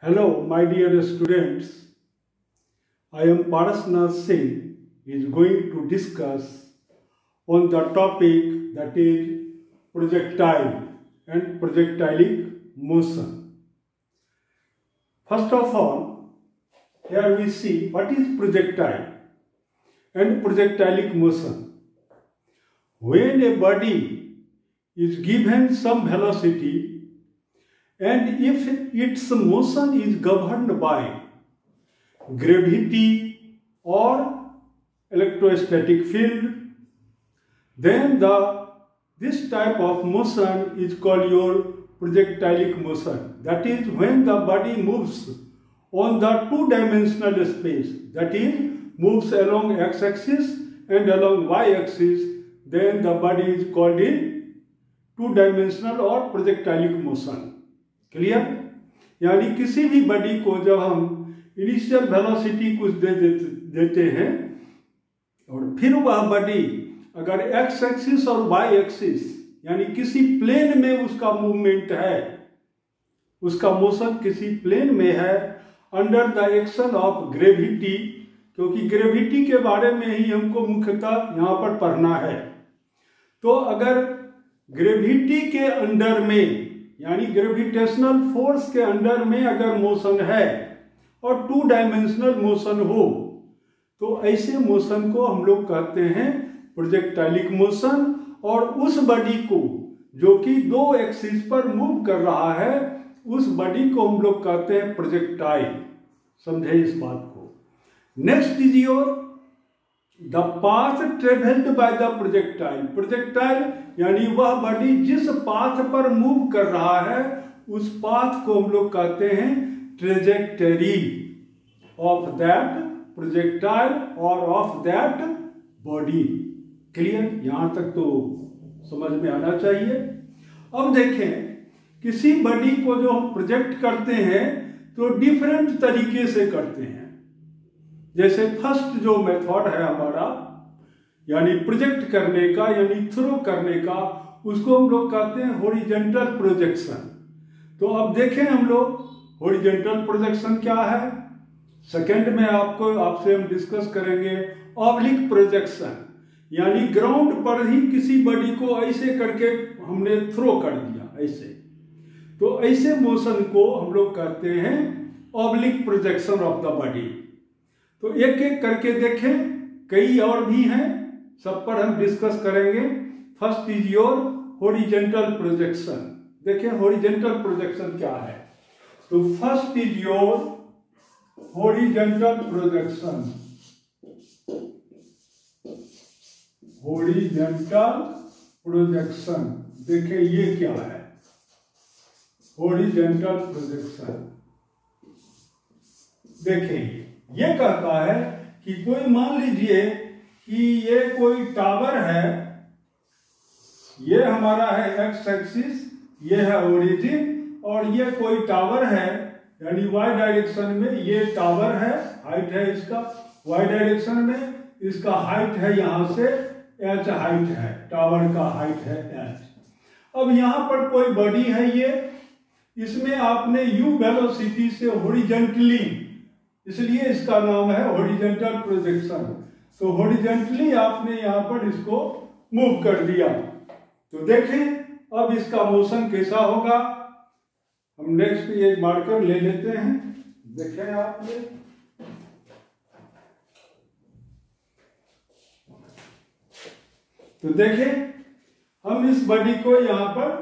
Hello, my dear students. I am Parasnath Singh is going to discuss on the topic that is projectile and projectilic motion. First of all, here we see what is projectile and projectilic motion. When a body is given some velocity and if its motion is governed by gravity or electrostatic field, then this type of motion is called your projectilic motion. That is when the body moves on the two-dimensional space, that is moves along x-axis and along y-axis, then the body is called in two-dimensional or projectilic motion. Clear? यानी किसी भी body को जब हम initial velocity कुछ देते हैं और फिर वह बॉडी अगर एक्स एक्सिस और वाई एक्सिस यानी किसी प्लेन में उसका मूवमेंट है, उसका मोशन किसी प्लेन में है under the action of gravity, क्योंकि ग्रेविटी के बारे में ही हमको मुख्यतः यहाँ पर पढ़ना है। तो अगर ग्रेविटी के अंडर में यानी ग्रेविटेशनल फोर्स के अंडर में अगर मोशन है और टू डायमेंशनल मोशन हो तो ऐसे मोशन को हम लोग कहते हैं प्रोजेक्टाइलिक मोशन। और उस बॉडी को जो कि दो एक्सिस पर मूव कर रहा है उस बॉडी को हम लोग कहते हैं प्रोजेक्टाइल। समझे इस बात को? Next is your the path travelled by the projectile. Projectile यानी वह बॉडी जिस पाथ पर मूव कर रहा है उस पाथ को हम लोग कहते हैं ट्रेजेक्टरी ऑफ दैट प्रोजेक्टाइल और ऑफ दैट बॉडी। क्लियर? यहां तक तो समझ में आना चाहिए। अब देखें, किसी बॉडी को जो हम प्रोजेक्ट करते हैं तो डिफरेंट तरीके से करते हैं। जैसे फर्स्ट जो मेथड है हमारा यानी प्रोजेक्ट करने का यानी थ्रो करने का, उसको हम लोग कहते हैं हॉरिजॉन्टल प्रोजेक्शन। तो अब देखें हम लोग हॉरिजॉन्टल प्रोजेक्शन क्या है। सेकंड में आपसे हम डिस्कस करेंगे ऑब्लिक प्रोजेक्शन, यानी ग्राउंड पर ही किसी बॉडी को ऐसे करके हमने थ्रो कर दिया ऐसे, तो ऐसे मोशन को हम लोग कहते हैं oblique projection of the body. तो एक एक करके देखें, कई और भी हैं, सब पर हम डिस्कस करेंगे। First is your horizontal projection. देखें हॉरिजॉन्टल प्रोजेक्शन क्या है। तो first is your horizontal projection. Horizontal projection देखें ये क्या है। हॉरिजॉन्टल प्रोजेक्शन देखें ये कहता है कि कोई मान लीजिए कि ये कोई टावर है, ये हमारा है एक्स एक्सिस, ये है ओरिजिन, और ये कोई टावर है यानी वाई डायरेक्शन में ये टावर है, हाइट है इसका वाई डायरेक्शन में, इसका हाइट है यहां से एच हाइट है, टावर का हाइट है एच। अब यहां पर कोई बॉडी है ये, इसमें आपने यू वेलोसिटी से हॉरिजॉन्टली, इसलिए इसका नाम है हॉरिजॉन्टल प्रोजेक्शन। तो हॉरिजॉन्टली आपने यहां पर इसको मूव कर दिया। तो देखें अब इसका मोशन कैसा होगा। हम नेक्स्ट एक मार्कर ले लेते हैं, देखें आपने। तो देखें हम इस बॉडी को यहां पर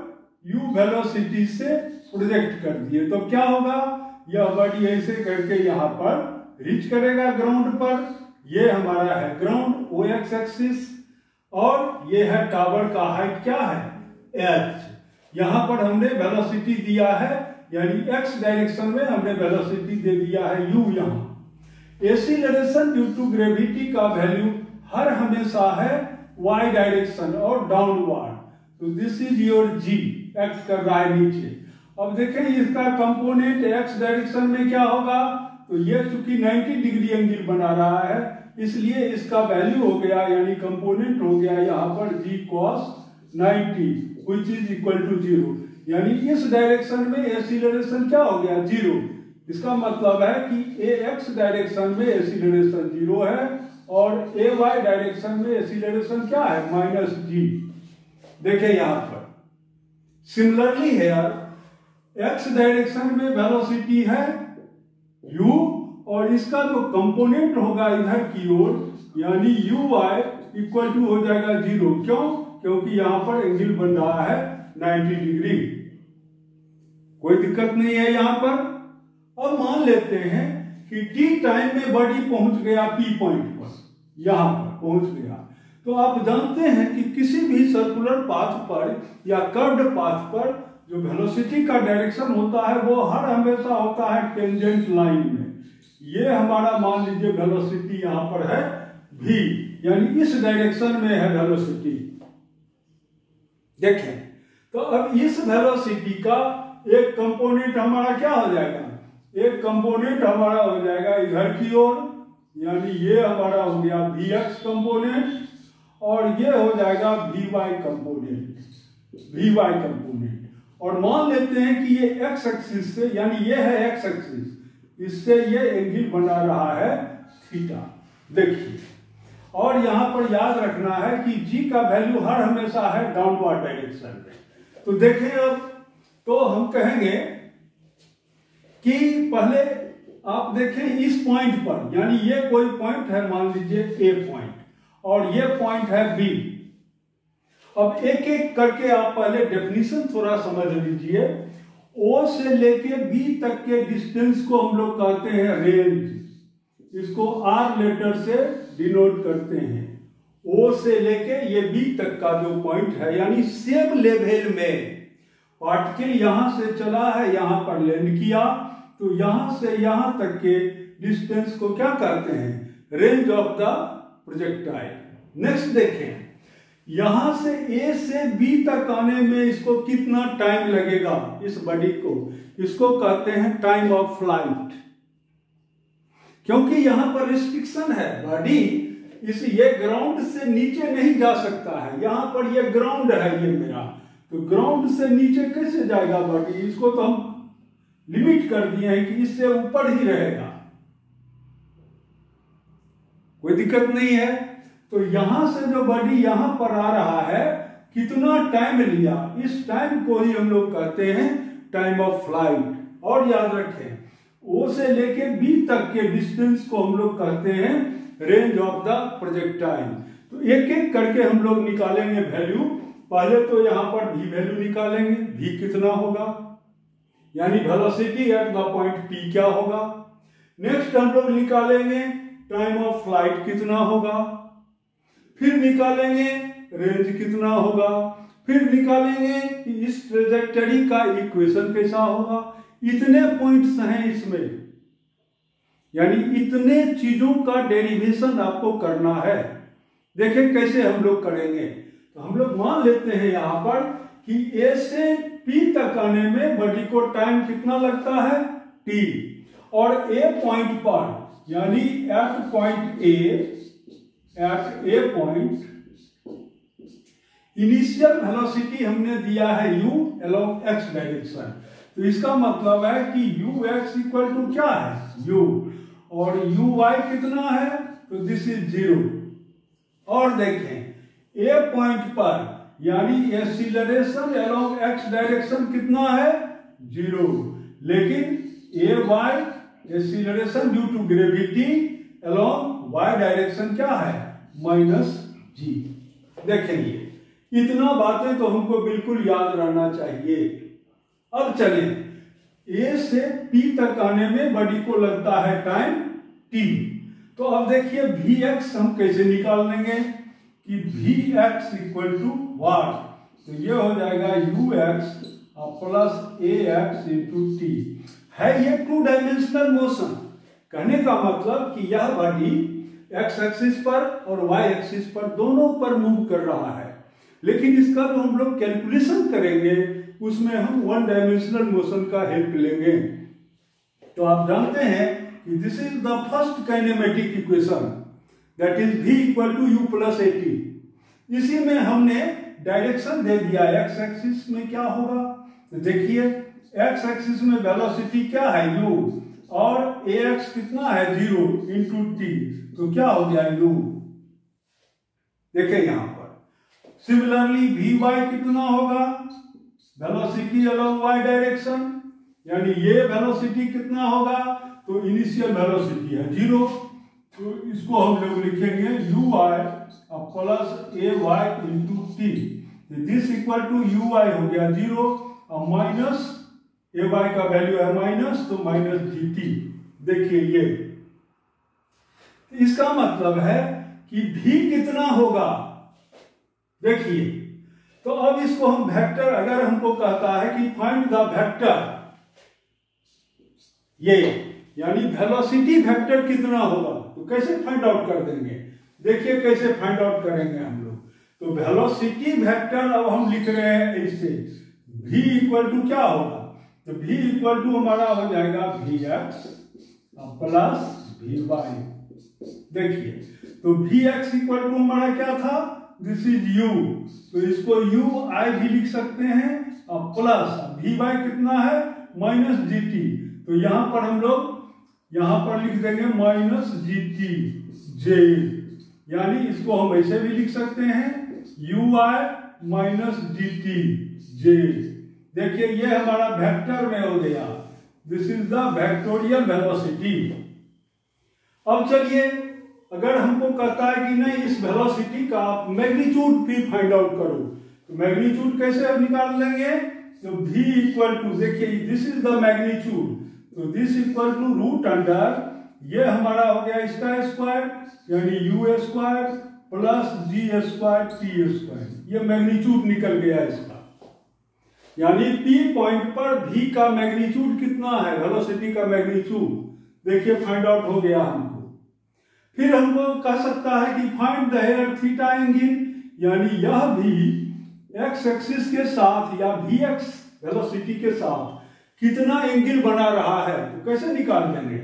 यू वेलोसिटी से प्रोजेक्ट कर दिए तो क्या होगा, यह बॉडी ऐसे करके यहां पर रीच करेगा ग्राउंड पर। ये हमारा है ग्राउंड ओ एक्स एक्सिस और ये है टावर का हाइट क्या है एच। यहां पर हमने वेलोसिटी दिया है यानी एक्स डायरेक्शन में हमने वेलोसिटी दे दिया है यू। यहां एक्सीलरेशन ड्यू टू ग्रेविटी का वैल्यू हर हमेशा है वाई डायरेक्शन और डाउनवर्ड। तो this is your g, act कर रहा है नीचे। अब देखें इसका कंपोनेंट एक्स डायरेक्शन में क्या होगा, तो ये चूंकि 90 डिग्री एंगल बना रहा है इसलिए इसका वैल्यू हो गया यानी कंपोनेंट हो गया यहाँ पर g cos 90 which is equal to 0। यानी इस डायरेक्शन में एक्सीलरेशन क्या हो गया 0, इसका मतलब है कि ax डायरेक्शन में एक्सीलरेशन 0 है और ay डायरेक्शन में एक्सीलरेशन क्या है, -g। देखिए यहां पर सिमिलरली है यार, x डायरेक्शन में वेलोसिटी है u और इसका जो कंपोनेंट होगा इधर की ओर यानी uy इक्वल टू हो जाएगा 0। क्यों? क्योंकि यहां पर एंगल बन रहा है 90 डिग्री। कोई दिक्कत नहीं है यहां पर। अब मान लेते हैं कि t टाइम में बॉडी पहुंच गया P पॉइंट पर, यहां पर पहुंच गया। तो आप जानते हैं कि किसी भी सर्कुलर पाथ पर या कर्व्ड पाथ पर जो वेलोसिटी का डायरेक्शन होता है वो हर हमेशा होता है टेंजेंट लाइन में। ये हमारा मान लीजिए वेलोसिटी यहां पर है v, यानी इस डायरेक्शन में है वेलोसिटी। देखें तो अब इस वेलोसिटी का एक कंपोनेंट हमारा क्या हो जाएगा, एक कंपोनेंट हमारा हो जाएगा इधर की ओर, यानी ये हमारा हो गया vx कंपोनेंट और ये हो जाएगा vy कंपोनेंट। और मान लेते हैं कि ये x एक्सिस से, यानी ये है x एक्सिस, इससे ये एंगल बना रहा है थीटा। देखिए और यहां पर याद रखना है कि g का वैल्यू हर हमेशा है डाउनवर्ड डायरेक्शन में। तो देखें अब तो हम कहेंगे कि पहले आप देखें इस पॉइंट पर, यानी ये कोई पॉइंट है मान लीजिए A पॉइंट और ये पॉइंट है B। अब एक एक करके आप पहले डेफिनेशन थोड़ा समझ लीजिए। O से लेके B तक के डिस्टेंस को हम लोग कहते हैं रेंज। इसको R लेटर से डिनोट करते हैं। O से लेके ये B तक का जो पॉइंट है, यानी सेम लेवल में पार्टिकल यहां से चला है, यहां पर लैंड किया, तो यहां से यहां तक के डिस्टेंस को क्या कहते हैं, range of the projectile. Next देखें, यहां से A से B तक आने में इसको कितना टाइम लगेगा, इस बॉडी को, इसको कहते हैं टाइम ऑफ फ्लाइट। क्योंकि यहां पर रिस्ट्रिक्शन है, बॉडी इस ये ग्राउंड से नीचे नहीं जा सकता है। यहां पर ये ग्राउंड है ये मेरा, तो ग्राउंड से नीचे कैसे जाएगा बॉडी, इसको तो हम लिमिट कर दिए हैं कि इससे ऊपर ही रहेगा। कोई दिक्कत नहीं है। तो यहां से जो बॉडी यहां पर आ रहा है, कितना टाइम लिया, इस टाइम को ही हम लोग कहते हैं टाइम ऑफ फ्लाइट। और याद रखें O से लेके B तक के डिस्टेंस को हम लोग कहते हैं रेंज ऑफ द प्रोजेक्टाइल। तो एक एक करके हम लोग निकालेंगे वैल्यू। पहले तो यहां पर v वैल्यू निकालेंगे, v कितना होगा, यानी velocity at the point P क्या होगा। नेक्स्ट हम लोग निकालेंगे टाइम ऑफ फ्लाइट कितना होगा, फिर निकालेंगे रेंज कितना होगा, फिर निकालेंगे कि इस ट्रेजेक्टरी का इक्वेशन कैसा होगा। इतने पॉइंट्स हैं इसमें, यानी इतने चीजों का डेरिवेशन आपको करना है। देखिए कैसे हम लोग करेंगे। तो हम लोग मान लेते हैं यहां पर कि A से P तक आने में बॉडी को टाइम कितना लगता है, T। और A पॉइंट पर, यानी at point A point initial velocity हमने दिया है u अलोंग x डायरेक्शन। तो इसका मतलब है कि ux इक्वल टू क्या है, u, और uy कितना है, तो दिस इज 0। और देखें A पॉइंट पर, यानी एक्सीलरेशन अलोंग x डायरेक्शन कितना है, 0, लेकिन ay acceleration due to gravity along y direction क्या है, -g। देखेंगे इतना बातें तो हमको बिल्कुल याद रहना चाहिए। अब चलें A से P तक आने में बॉडी को लगता है टाइम T। तो अब देखिए Vx हम कैसे निकाल लेंगे कि Vx इक्वल टू वाट, तो ये हो जाएगा ux plus ax into T. है ये 2 डायमेंशनल मोशन। कहने का मतलब कि यह बॉडी x एक्सिस पर और y एक्सिस पर दोनों पर मूव कर रहा है, लेकिन इसका जो हम लोग कैलकुलेशन करेंगे उसमें हम 1 डायमेंशनल मोशन का हेल्प लेंगे। तो आप जानते हैं कि this is the first kinematic equation, that is v equal to u plus at। इसी में हमने डायरेक्शन दे दिया x एक्सिस में क्या होगा। तो देखिए x एक्सिस में वेलोसिटी क्या है u, और ax कितना है 0 इंटू टी, तो क्या हो गया u। देखें यहां पर सिमिलरली vy कितना होगा, वेलोसिटी अलोंग y डायरेक्शन, यानी ये वेलोसिटी कितना होगा, तो इनिशियल वेलोसिटी है 0, तो इसको हम लोग लिखेंगे uy plus ay into t, this equal to uy हो गया 0 और माइनस ay का वैल्यू है माइनस, तो माइनस gt। देखिए ये इसका मतलब है कि v कितना होगा, देखिए तो अब इसको हम वेक्टर, अगर हमको कहता है कि फाइंड द वेक्टर, ये यानी वेलोसिटी वेक्टर कितना होगा, तो कैसे फाइंड आउट कर देंगे, देखिए कैसे फाइंड आउट करेंगे हम लोग। तो वेलोसिटी वेक्टर अब हम लिख रहे हैं ऐसे, v इक्वल टू क्या होगा, तो v इक्वल टू हमारा हो जाएगा vx प्लस vy। देखिए तो vx इक्वल टू हमारा क्या था, दिस इज u, तो इसको u i भी लिख सकते हैं और प्लस vy कितना है माइनस gt, तो यहां पर हम लोग यहां पर लिख देंगे माइनस gt j, यानी इसको हम ऐसे भी लिख सकते हैं ui माइनस gt j। देखिए ये हमारा वेक्टर में हो गया, this is the vectorial velocity. अब चलिए अगर हमको कहता है कि नहीं इस वेलोसिटी का मैग्नीट्यूड भी फाइंड आउट करो, तो मैग्नीट्यूड कैसे निकाल लेंगे, तो v इक्वल टू, देखिए दिस इज द मैग्नीट्यूड, तो this equal to root under, ये हमारा हो गया इसका स्क्वायर यानी u square plus g square t square, ये मैग्नीट्यूड निकल गया इसका, यानी p पॉइंट पर v का मैग्नीट्यूड कितना है, वेलोसिटी का मैग्नीट्यूड, देखिए फाइंड आउट हो गया हमको। फिर हमको कह सकता है कि find the here theta angle, यानी यह भी x एक्सिस के साथ या vx वेलोसिटी के साथ कितना एंगल बना रहा है, तो कैसे निकाल लेंगे,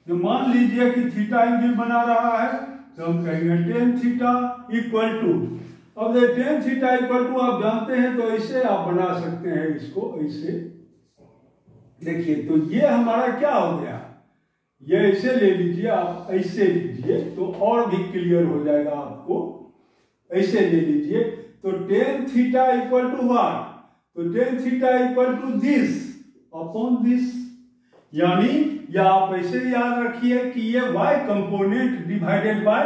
तो मान लीजिए कि थीटा एंगल बना रहा है, तो हम कहेंगे टेन थीटा इक्वल टू, अब टेन थीटा इक्वल टू आप जानते हैं, तो ऐसे आप बना सकते हैं इसको ऐसे, देखिए तो ये हमारा क्या हो गया, ये ऐसे ले लीजिए आप, ऐसे लीजिए तो और भी क्लियर हो जाएगा आपको, ऐसे ले लीजिए, तो tan theta equal to what, तो tan theta equal to this upon this, यानी या आप ऐसे याद रखिए कि ये y component divided by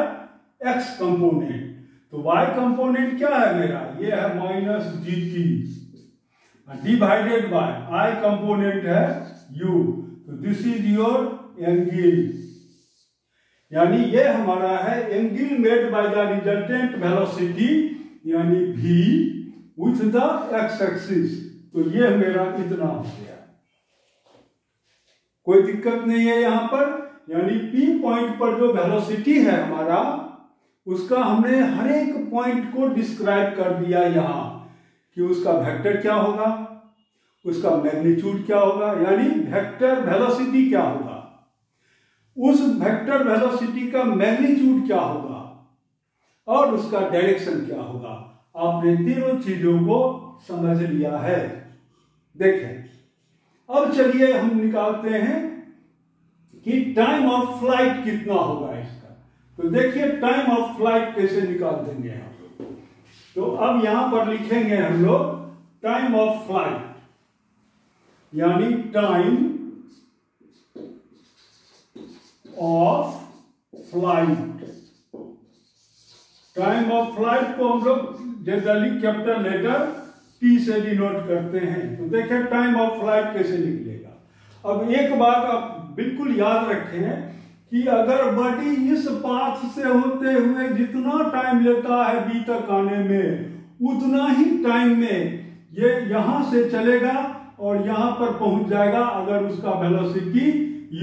x component, तो y कंपोनेंट क्या है मेरा, ये है minus gt divided by I component है u, तो दिस इज योर एंगल, यानी ये हमारा है angle made by the resultant velocity यानी v with the x axis, तो ये मेरा इतना हो गया, कोई दिक्कत नहीं है यहां पर, यानी P पॉइंट पर जो वेलोसिटी है हमारा, उसका हमने हर एक पॉइंट को डिस्क्राइब कर दिया यहां, कि उसका वेक्टर क्या होगा, उसका मैग्नीट्यूड क्या होगा, यानी वेक्टर वेलोसिटी क्या होगा, उस वेक्टर वेलोसिटी का मैग्नीट्यूड क्या होगा और उसका डायरेक्शन क्या होगा। आपने तीनों चीजों को समझ लिया है। देखें अब चलिए हम निकालते हैं कि टाइम ऑफ फ्लाइट कितना होगा इसका, तो देखिए टाइम ऑफ फ्लाइट कैसे निकाल देंगे हम लोग, तो अब यहां पर लिखेंगे हम लोग टाइम ऑफ फ्लाइट, यानी time of flight, time of flight को हम लोग जनरली कैपिटल लेटर T से डिनोट करते हैं, तो देखें टाइम ऑफ फ्लाइट कैसे निकलेगा। अब एक बात आप बिल्कुल याद रखें कि अगर बॉडी इस पाथ से होते हुए जितना टाइम लेता है B तक आने में, उतना ही टाइम में ये यहां से चलेगा और यहां पर पहुंच जाएगा अगर उसका वेलोसिटी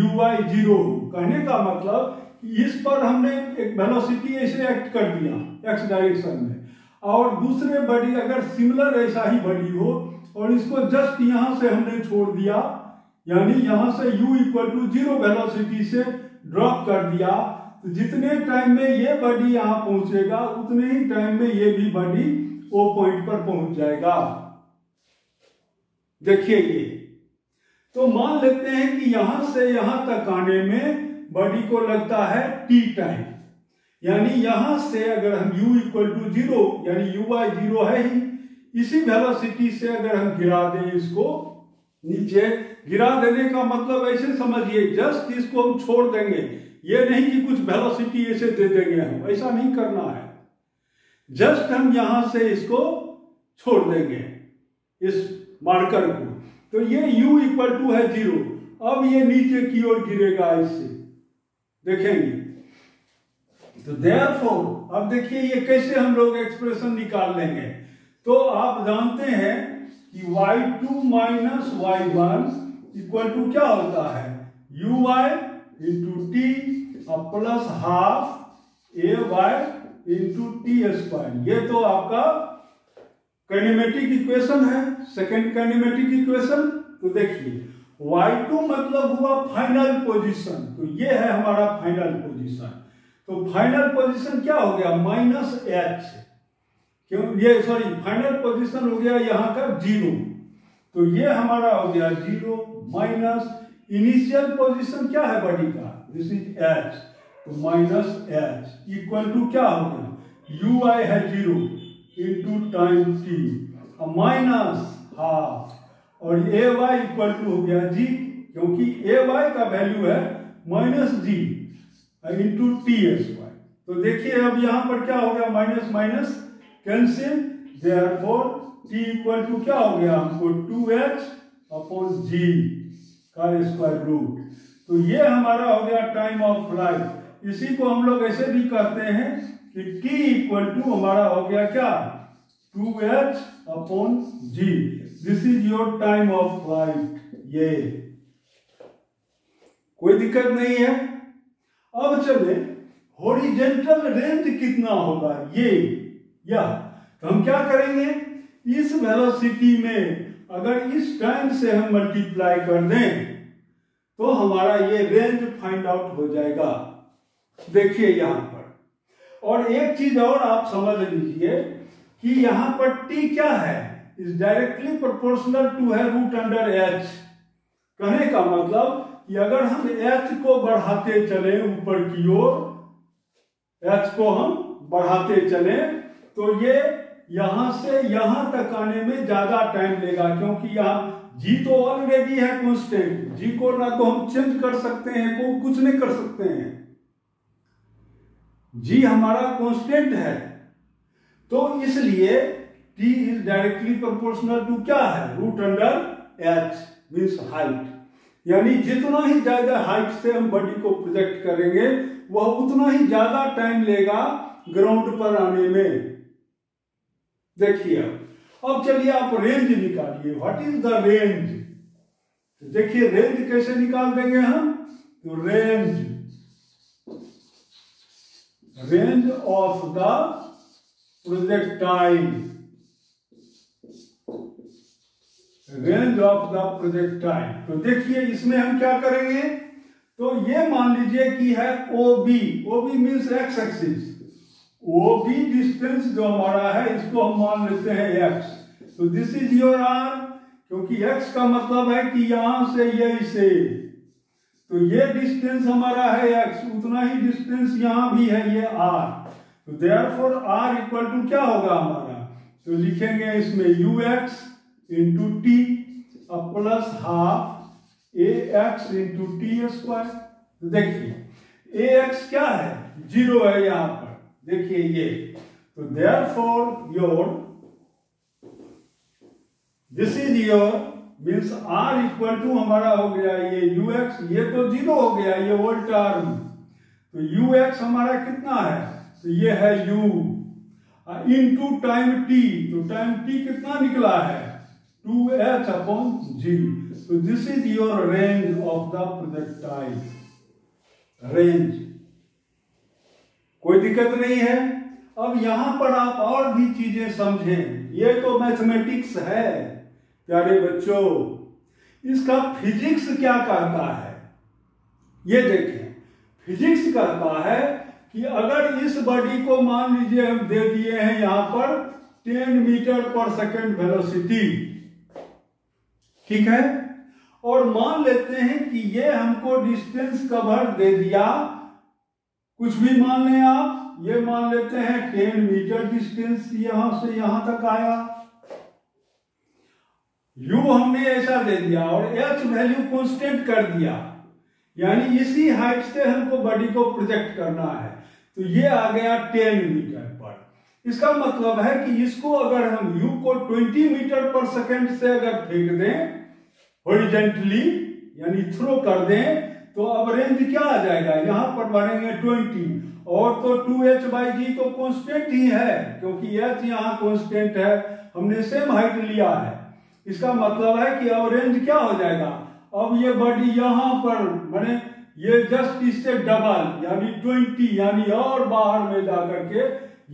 uy 0। कहने का मतलब इस पर हमने एक वेलोसिटी ऐसे एक्ट कर दिया x डायरेक्शन में, और दूसरे बॉडी अगर सिमिलर ऐसा ही बॉडी हो और इसको जस्ट यहां से हमने छोड़ दिया, यानी यहां से u इक्वल टू 0 वेलोसिटी से ड्रॉप कर दिया, तो जितने टाइम में ये बॉडी यहां पहुंचेगा उतने ही टाइम में ये भी बॉडी O पॉइंट पर पहुंच जाएगा। देखिए ये, तो मान लेते हैं कि यहां से यहां तक आने में बॉडी को लगता है t टाइम, यानी यहां से अगर हम u इक्वल टू 0 यानी u बाय 0 है ही, इसी वेलोसिटी से अगर हम गिरा दें इसको नीचे, गिरा देने का मतलब ऐसे समझिए जस्ट इसको हम छोड़ देंगे, ये नहीं कि कुछ वेलोसिटी ऐसे दे देंगे, हम ऐसा नहीं करना है, जस्ट हम यहां से इसको छोड़ देंगे इस मार्कर को, तो ये u इक्वल टू है 0। अब ये नीचे की ओर गिरेगा, इससे देखेंगे। तो देयरफॉर अब देखिए ये कैसे हम लोग एक्सप्रेशन निकाल लेंगे। तो आप जानते हैं कि y2 minus y1 equal to क्या होता है, uy into T plus half ay into t square. ये तो आपका काइनेमेटिक इक्वेशन है, सेकेंड काइनेमेटिक इक्वेशन। तो देखिए y2 मतलब हुआ फाइनल पोजीशन, तो ये है हमारा फाइनल पोजीशन। तो फाइनल पोजीशन क्या हो गया, माइनस h, क्यों ये सॉरी फाइनल पोजीशन हो गया यहाँ का 0, तो ये हमारा हो गया 0 माइनस इनिशियल पोजीशन क्या है बॉडी का, दिस इज h, तो माइनस h इक्वल टू क्या हो गया, ui है 0 into time t minus half, और ay इक्वल टू हो गया g, क्योंकि ay का वैल्यू है minus g into t square. तो देखिए अब यहां पर क्या हो गया, minus minus cancel, therefore t equal to क्या हो गया हमको 2h अपॉन g का स्क्वायर रूट। तो ये हमारा हो गया टाइम ऑफ फ्लाइट। इसी को हम लोग ऐसे भी कहते हैं कि t इक्वल टू हमारा हो गया क्या, 2h upon g, this is your time of flight. ये कोई दिक्कत नहीं है। अब चले हॉरिजेंटल रेंज कितना होगा, ये या तो हम क्या करेंगे, इस वेलोसिटी में अगर इस टाइम से हम मल्टीप्लाई कर दें तो हमारा ये रेंज फाइंड आउट हो जाएगा। देखिए यहां पर, और एक चीज और आप समझ लीजिए कि यहां पर t क्या है, इज डायरेक्टली प्रोपोर्शनल टू है रूट अंडर h। कहने का मतलब कि अगर हम h को बढ़ाते चले ऊपर की ओर, h को हम बढ़ाते चले तो ये यहां से यहां तक आने में ज्यादा टाइम लेगा, क्योंकि यहाँ g तो ऑलरेडी है कांस्टेंट, g को ना तो हम चेंज कर सकते हैं, को कुछ नहीं कर सकते हैं, g हमारा कांस्टेंट है। तो इसलिए t is directly proportional to क्या है, root under h means height, यानी जितना ही ज्यादा हाइट से हम बॉडी को प्रोजेक्ट करेंगे वह उतना ही ज्यादा टाइम लेगा ग्राउंड पर आने में। देखिए अब चलिए आप रेंज निकालिए, व्हाट इज द रेंज। तो देखिए रेंज कैसे निकाल देंगे हम, तो range of the projectile, range of the projectile. तो देखिए इसमें हम क्या करेंगे, तो ये मान लीजिए कि है OB, OB means x axis, OB distance जो हमारा है इसको हम मान लेते हैं x, तो दिस इज योर r, क्योंकि x का मतलब है कि यहां से यही से, तो ये डिस्टेंस हमारा है x, उतना ही डिस्टेंस यहां भी है ये r, तो देयरफॉर r इक्वल टू क्या होगा हमारा, तो लिखेंगे इसमें ux into T plus half ax into t square. तो देखिए ax क्या है, 0 है यहां पर, देखिए ये, तो therefore your this is your means r equal to हमारा हो गया ये ux, ये तो 0 हो गया ये होल टर्म, तो ux हमारा कितना है, तो ये है u इनटू टाइम t, तो टाइम t कितना निकला है 2h अपॉन g, तो this is your range of the projectile, range. कोई दिक्कत नहीं है। अब यहां पर आप और भी चीजें समझें, ये तो मैथमेटिक्स है प्यारे बच्चों, इसका फिजिक्स क्या कहता है, ये देखें। फिजिक्स कहता है कि अगर इस बॉडी को मान लीजिए हम दे दिए हैं यहां पर 10 मीटर पर सेकेंड वेलोसिटी, ठीक है, और मान लेते हैं कि ये हमको डिस्टेंस कवर दे दिया, कुछ भी मान लें आप, ये मान लेते हैं 10 मीटर डिस्टेंस यहां से यहां तक आया, u हमने ऐसा दे दिया और h वैल्यू कांस्टेंट कर दिया, यानी इसी हाइट से हमको बॉडी को प्रोजेक्ट करना है। तो ये आ गया 10 मीटर पर। इसका मतलब है कि इसको अगर हम u को 20 मीटर पर सेकेंड से अगर फेंक दें हॉरिजेंटली यानी थ्रो कर दें, तो अब रेंज क्या आ जाएगा, यहां पर बढ़ेंगे 20 और तो 2h/g तो कांस्टेंट ही है क्योंकि h यहां कांस्टेंट है, हमने सेम हाइट लिया है। इसका मतलब है कि अब रेंज क्या हो जाएगा, अब ये बॉडी यहां पर माने ये जस्ट इससे डबल यानी 20 यानी और बाहर में जाकर के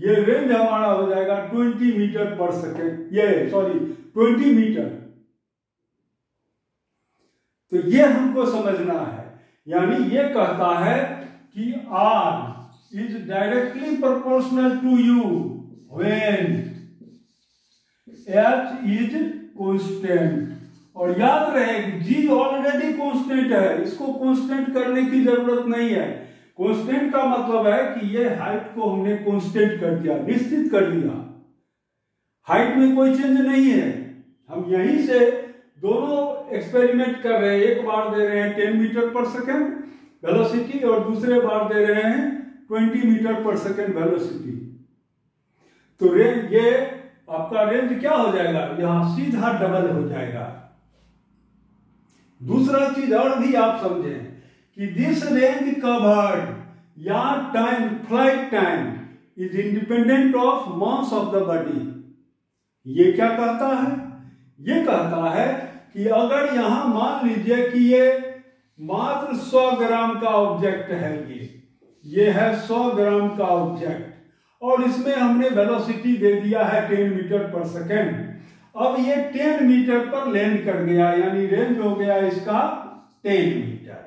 ये रेंज हमारा हो जाएगा 20 मीटर पर सेकेंड, ये सॉरी 20 मीटर। तो ये हमको समझना है, यानी ये कहता है कि R is directly proportional to U when H is constant. और याद रहे G ऑलरेडी कांस्टेंट है, इसको कांस्टेंट करने की जरूरत नहीं है। कांस्टेंट का मतलब है कि ये हाइट को हमने कांस्टेंट कर दिया, निश्चित कर दिया, हाइट में कोई चेंज नहीं है। हम यहीं से दोनों एक्सपेरिमेंट कर रहे हैं, एक बार दे रहे हैं 10 मीटर पर सेकेंड वेलोसिटी और दूसरे बार दे रहे हैं 20 मीटर पर सेकेंड वेलोसिटी। तो रेंज ये आपका रेंज क्या हो जाएगा, यहां सीधा डबल हो जाएगा। दूसरा चीज और भी आप समझें कि दिस रेंज कवर्ड या time flight time is independent of mass of the body. ये क्या कहता है, ये कहता है कि अगर यहां मान लीजिए कि ये मात्र 100 ग्राम का ऑब्जेक्ट है, ये है 100 ग्राम का ऑब्जेक्ट और इसमें हमने वेलोसिटी दे दिया है 10 मीटर पर सेकेंड। अब ये 10 मीटर पर लैंड कर गया, यानी रेंज हो गया इसका 10 मीटर।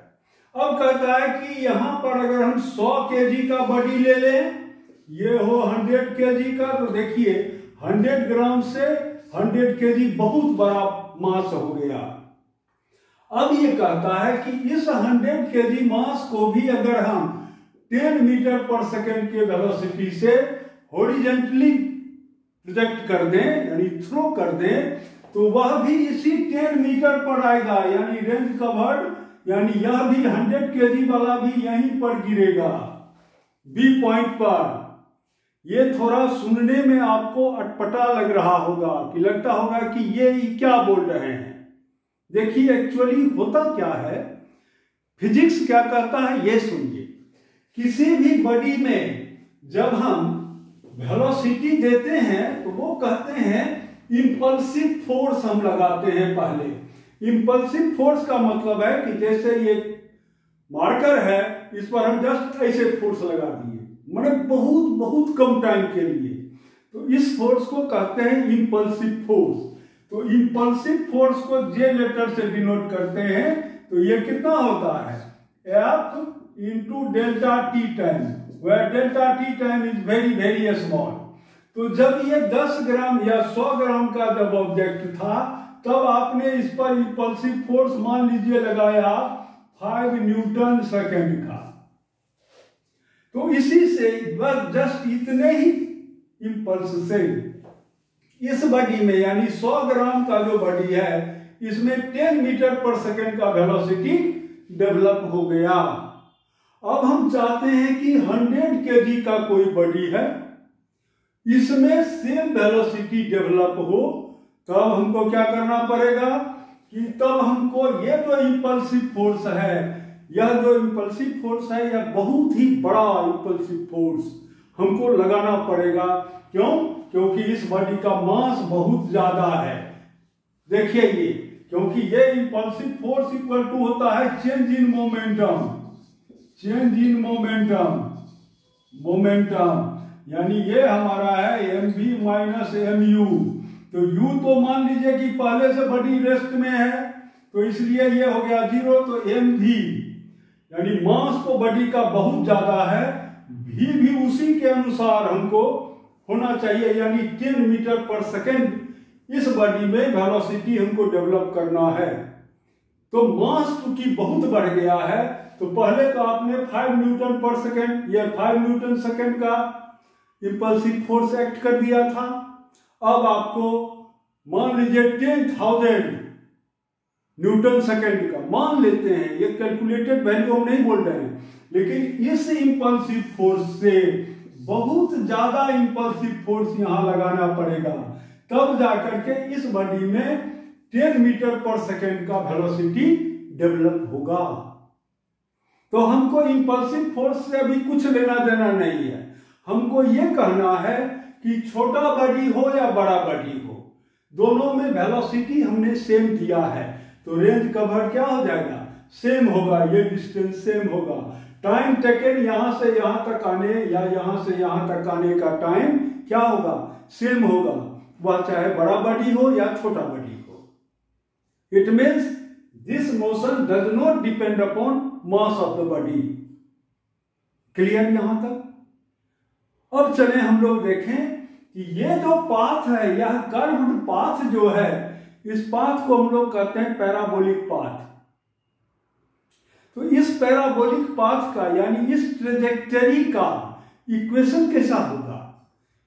अब कहता है कि यहां पर अगर हम 100 केजी का बॉडी ले लें, ये हो 100 केजी का, तो देखिए 100 ग्राम से 100 केजी बहुत बड़ा मास हो गया। अब ये कहता है कि इस 100 केजी मास को भी अगर हम 10 मीटर पर सेकेंड के वेलोसिटी से हॉरिजेंटली प्रोजेक्ट कर दें यानी थ्रो कर दें, तो वह भी इसी 10 मीटर पर आएगा, यानी रेंज कवर्ड, यानी यह भी 100 केजी वाला भी यहीं पर गिरेगा बी पॉइंट पर। ये थोड़ा सुनने में आपको अटपटा लग रहा होगा कि लगता होगा कि ये क्या बोल रहे हैं। देखिए एक्चुअली होता क्या है, फिजिक्स क्या कहता है ये सुनिए। किसी भी बॉडी में जब हम वेलोसिटी देते हैं तो वो कहते हैं इंपल्सिव फोर्स हम लगाते हैं पहले। इंपल्सिव फोर्स का मतलब है कि जैसे ये मार्कर है, इस पर हम जस्ट ऐसे फोर्स लगा दिए, माने बहुत बहुत कम टाइम के लिए, तो इस फोर्स को कहते हैं इंपल्सिव फोर्स। तो इंपल्सिव फोर्स को जे लेटर से डिनोट करते हैं, तो ये कितना होता है F into delta T time, where delta t time is very very small। तो जब ये 10 ग्राम या 100 ग्राम का जब ऑब्जेक्ट था, तब आपने इस पर इंपल्सिव फोर्स मान लीजिए लगाया 5 न्यूटन सेकेंड का। तो इसी से बस जस्ट इतने ही इंपल्स से इस बॉडी में यानी 100 ग्राम का जो बॉडी है, इसमें 10 मीटर पर सेकेंड का वेलोसिटी डेवलप हो गया। अब हम चाहते हैं कि 100 केजी का कोई बॉडी है, इसमें सेम वेलोसिटी डेवलप हो, तब हमको क्या करना पड़ेगा कि तब हमको ये जो इंपल्सिव फोर्स है, यह जो इंपल्सिव फोर्स है, यह बहुत ही बड़ा इंपल्सिव फोर्स हमको लगाना पड़ेगा। क्यों? क्योंकि इस बॉडी का मास बहुत ज्यादा है। देखिए ये, क्योंकि ये इंपल्सिव फोर्स इक्वल टू होता है change in momentum, change in momentum, momentum यानी ये हमारा है mv माइनस mu। तो u तो मान लीजिए कि पहले से बॉडी रेस्ट में है, तो इसलिए ये हो गया 0। तो mv यानी मास तो बॉडी का बहुत ज्यादा है, v भी उसी के अनुसार हमको होना चाहिए, यानी 10 मीटर पर सेकेंड इस बॉडी में वेलोसिटी हमको डेवलप करना है। तो मास चूंकि बहुत बढ़ गया है, तो पहले तो आपने 5 न्यूटन पर सेकेंड, ये 5 न्यूटन सेकेंड का इंपल्सिव फोर्स एक्ट कर दिया था। अब आपको मान लीजिए 10,000 न्यूटन सेकेंड का मान लेते हैं, ये कैलकुलेटेड वैल्यू हम नहीं बोल रहे हैं, लेकिन इस इंपल्सिव फोर्स से बहुत ज्यादा इंपल्सिव फोर्स यहां लगाना पड़ेगा, तब जाकर के इस बॉडी में 10 मीटर पर सेकेंड का वेलोसिटी डेवलप होगा। तो हमको इंपल्सिव फोर्स से अभी कुछ लेना देना नहीं है, हमको ये कहना है कि छोटा बॉडी हो या बड़ा बॉडी हो, दोनों में वेलोसिटी हमने सेम दिया है, तो रेंज कवर क्या हो जाएगा, सेम होगा, ये डिस्टेंस सेम होगा। टाइम टेकन यहां से यहां तक आने या यहां से यहां तक आने का टाइम क्या होगा, सेम होगा, वह चाहे बड़ा बॉडी हो या छोटा बॉडी हो। It means this motion does not depend upon mass of the body. Clear यहां तक? अब चले हम लोग देखें कि ये जो पाथ है, यह कर्व्ड पाथ जो है, इस पाथ को हम लोग कहते हैं पैराबोलिक पाथ। तो इस पैराबोलिक पाथ का यानी इस ट्रेजेक्टरी का इक्वेशन कैसा होगा,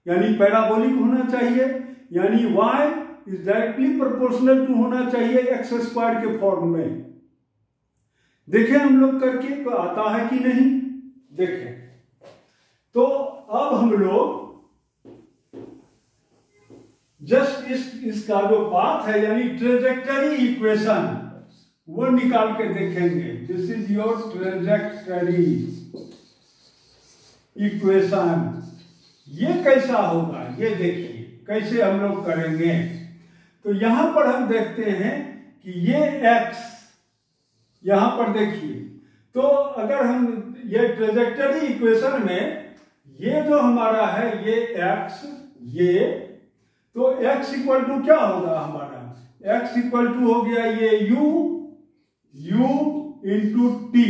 यानी पैराबोलिक होना चाहिए, यानी y is directly proportional to होना चाहिए एक्स स्क्वायर के फॉर्म में। देखें हम लोग करके तो आता है कि नहीं, देखें। तो अब हम लोग जस्ट इसका जो पाथ है यानी ट्रेजेक्टरी इक्वेशन वो निकाल के देखेंगे। This is your trajectory equation. ये कैसा होगा, ये देखिए कैसे हम लोग करेंगे। तो यहां पर हम देखते हैं कि ये x, यहां पर देखिए, तो अगर हम ये ट्रेजेक्टरी इक्वेशन में ये जो हमारा है ये x, ये तो x इक्वल टू क्या होगा हमारा, x इक्वल टू हो गया ये u इंटू टी।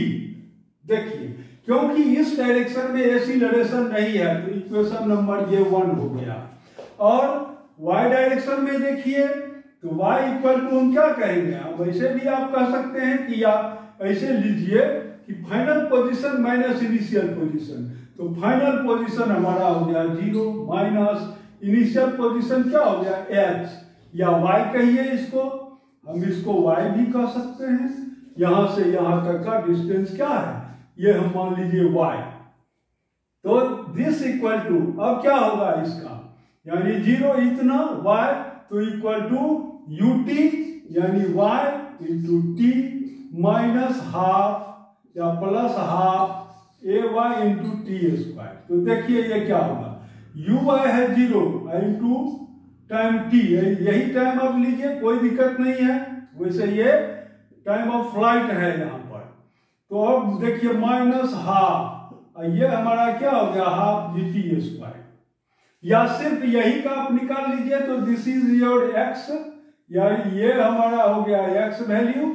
देखिए क्योंकि इस डायरेक्शन में एक्सीलरेशन नहीं है तो इक्वेशन नंबर ये 1 हो गया। और y डायरेक्शन में देखिए तो y इक्वल टू हम क्या कहेंगे, अब वैसे भी आप कह सकते हैं कि आप ऐसे लीजिए कि final position minus initial position, तो फाइनल पोजीशन हमारा हो गया 0 माइनस इनिशियल पोजीशन क्या हो गया h, या y कहिए इसको, हम इसको y भी कह सकते हैं। यहां से यहां तक का डिस्टेंस क्या है, ये हम मान लीजिए y। तो दिस इक्वल टू अब क्या होगा इसका, यानी 0 इतना y तो इक्वल टू ut यानी y into t minus half या plus half ay into t square. तो देखिए ये क्या होगा, uy है 0 इंटू टाइम t, यही टाइम आप लीजिए कोई दिक्कत नहीं है, वैसे ये टाइम ऑफ फ्लाइट है यहाँ पर। तो अब देखिए माइनस हाफ, ये हमारा क्या हो गया हाफ जी टी स्क्वायर, या सिर्फ यही का आप निकाल लीजिए तो दिस इज योर x, या ये हमारा हो गया x वैल्यू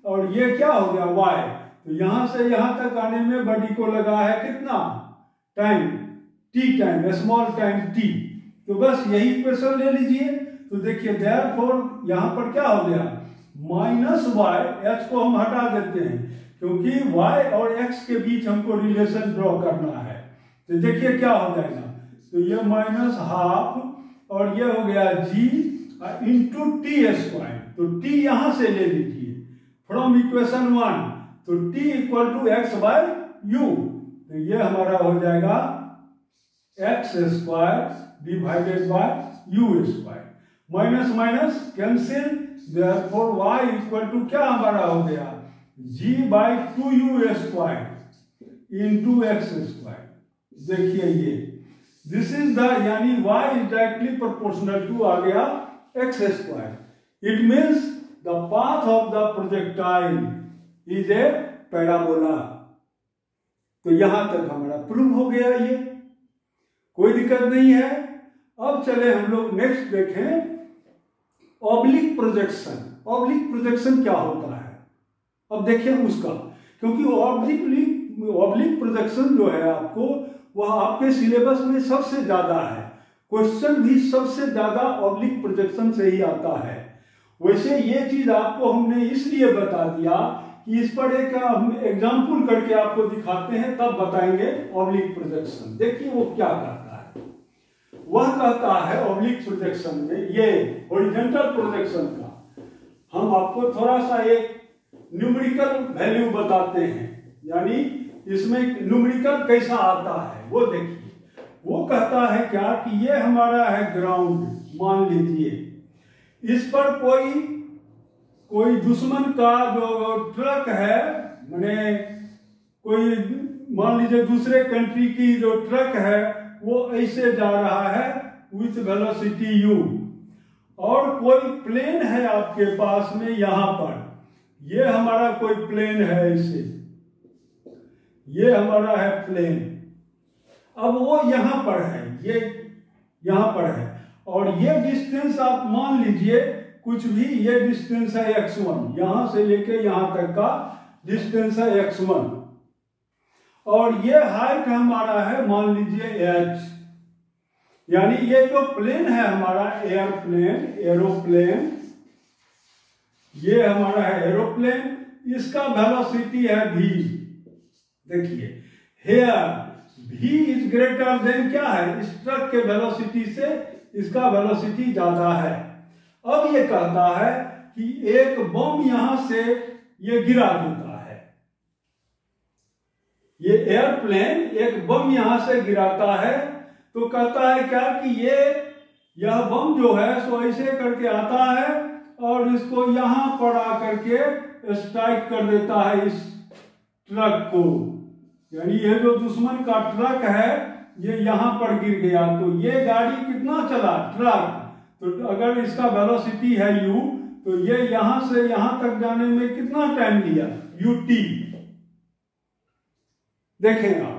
और ये क्या हो गया y। तो यहां से यहां तक आने में बॉडी को लगा है कितना time, t time, small time t। तो बस यही इक्वेशन ले लीजिए। तो देखिए देयरफॉर यहां पर क्या हो गया माइनस y, h को हम हटा देते हैं क्योंकि y और x के बीच हमको रिलेशन ड्रॉ करना है। तो देखिए क्या हो जाएगा, तो ये माइनस हाफ और ये हो गया g इंटू टी स्क्वायर। तो t यहां से ले लीजिए फ्रॉम इक्वेशन 1, तो t equal to x by u, तो ये हमारा हो जाएगा x square divided by u square, minus minus cancel, therefore y equal to क्या हमारा हो गया g by 2u square into x square. देखिए ये दिस इज द, यानी y is directly proportional to आ गया x square. It means the path of the projectile is a parabola. तो यहां तक हमारा प्रूव हो गया, ये कोई दिक्कत नहीं है। अब चले हम लोग नेक्स्ट देखें ऑब्लिक प्रोजेक्शन। ऑब्लिक प्रोजेक्शन क्या होता है, अब देखिए उसका, क्योंकि ऑब्लिक प्रोजेक्शन जो है आपको वह आपके सिलेबस में सबसे ज्यादा है, क्वेश्चन भी सबसे ज्यादा ऑब्लिक प्रोजेक्शन से ही आता है। वैसे ये चीज आपको हमने इसलिए बता दिया कि इस पर एक हम एग्जाम्पल करके आपको दिखाते हैं, तब बताएंगे ऑब्लिक प्रोजेक्शन। देखिए वो क्या कहता है। वह कहता है ऑब्लिक प्रोजेक्शन में, ये हॉरिजॉन्टल प्रोजेक्शन का हम आपको थोड़ा सा एक न्यूमेरिकल वैल्यू बताते हैं, यानी इसमें न्यूमेरिकल कैसा आता है वो देखिए। वो कहता है क्या कि ये हमारा है ग्राउंड, मान लीजिए इस पर कोई दुश्मन का जो ट्रक है, माने कोई मान लीजिए दूसरे कंट्री की जो ट्रक है वो ऐसे जा रहा है विथ वेलोसिटी u, और कोई प्लेन है आपके पास में यहां पर, ये हमारा कोई प्लेन है ऐसे, ये हमारा है प्लेन। अब वो यहां पर है, ये यहां पर है, और ये डिस्टेंस आप मान लीजिए कुछ भी, ये डिस्टेंस है x1, यहां से लेके यहां तक का डिस्टेंस है x1, और ये हाइट हमारा है मान लीजिए h, यानी ये जो प्लेन है हमारा एयरप्लेन, एरोप्लेन, ये हमारा है एरोप्लेन, इसका वेलोसिटी है v। देखिए here v is greater than क्या है, इस ट्रक के वेलोसिटी से इसका वेलोसिटी ज्यादा है। अब ये कहता है कि एक बम यहां से ये गिरा देता है, ये एयरप्लेन एक बम यहां से गिराता है, तो कहता है क्या कि यह बम जो है सो ऐसे करके आता है और इसको यहां पर आकर के स्ट्राइक कर देता है इस ट्रक को, यानी ये जो दुश्मन का ट्रक है ये यहां पर गिर गया। तो ये गाड़ी कितना चला ट्रक, तो अगर इसका वेलोसिटी है u, तो ये यहां से यहां तक जाने में कितना टाइम लिया, ut। देखें आप,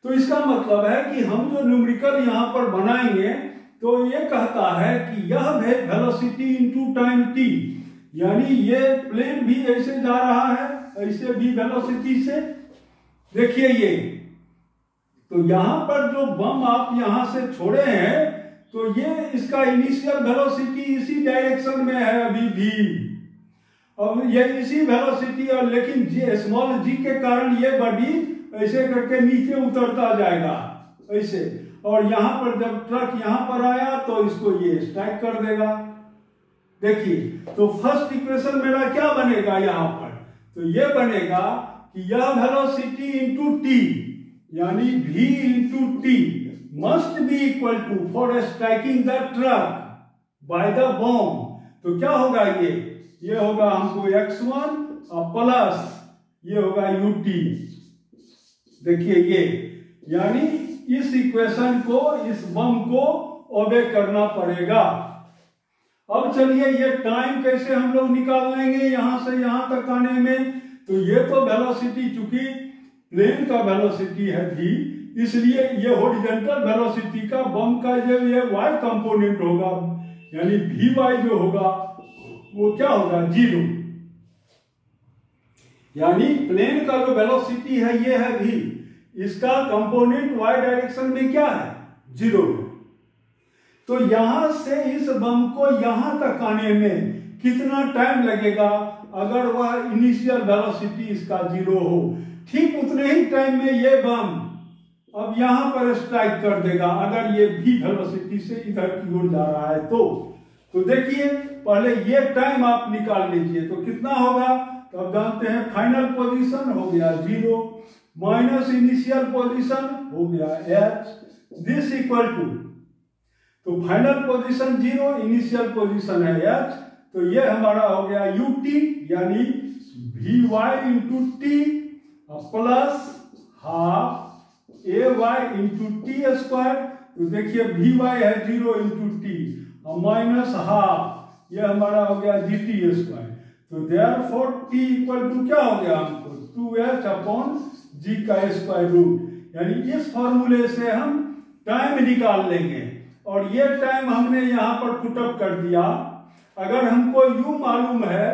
तो इसका मतलब है कि हम जो न्यूमेरिकल यहां पर बनाएंगे तो ये कहता है कि यह वेलोसिटी इंटू टाइम t, यानी ये प्लेन भी ऐसे जा रहा है, ऐसे भी वेलोसिटी से। देखिए ये, तो यहां पर जो बम आप यहां से छोड़े हैं, तो ये इसका इनिशियल वेलोसिटी इसी डायरेक्शन में है अभी भी, अब ये इसी वेलोसिटी, और लेकिन स्मॉल g के कारण ये बॉडी ऐसे करके नीचे उतरता जाएगा ऐसे, और यहां पर जब ट्रक यहां पर आया तो इसको ये स्ट्राइक कर देगा। देखिए तो फर्स्ट इक्वेशन मेरा क्या बनेगा यहां पर, तो ये बनेगा कि यह वेलोसिटी इंटू टी, यानी v into t must be equal to for striking the truck by the bomb. तो क्या होगा ये होगा हमको x1 और प्लस ये होगा ut। देखिए ये, यानी इस इक्वेशन को, इस बम को ओबे करना पड़ेगा। अब चलिए ये टाइम कैसे हम लोग निकाल लेंगे यहां से यहां तक आने में। तो ये तो वेलोसिटी, चूंकि प्लेन का वेलोसिटी है v, इसलिए ये हॉरिजॉन्टल वेलोसिटी का बम का जब ये y कंपोनेंट होगा, यानी vy जो होगा वो क्या होगा, 0। यानी प्लेन का जो वेलोसिटी है ये है v, इसका कंपोनेंट y डायरेक्शन में क्या है, 0। तो यहां से इस बम को यहां तक आने में कितना टाइम लगेगा, अगर वह इनिशियल वेलोसिटी इसका 0 हो, ठीक उतने ही टाइम में ये बम अब यहां पर स्ट्राइक कर देगा, अगर ये v वेलोसिटी से इधर की ओर जा रहा है तो देखिए पहले ये टाइम आप निकाल लीजिए, तो कितना होगा, तो अब जानते हैं फाइनल पोजीशन हो गया 0 माइनस इनिशियल पोजीशन हो गया h, दिस इक्वल टू, तो फाइनल पोजीशन 0, इनिशियल पोजीशन है h, तो ये हमारा हो गया ut, यानी vy into T plus half ay into t square. तो देखिए vy है 0 इंटू टी और माइनस हाफ, ये हमारा हो गया gt स्क्वायर। तो देयरफॉर t इक्वल टू क्या हो गया हमको, 2h अपॉन g का स्क्वायर रूट, यानी इस फॉर्मूले से हम टाइम निकाल लेंगे। और ये टाइम हमने यहाँ पर पुटअप कर दिया। अगर हमको u मालूम है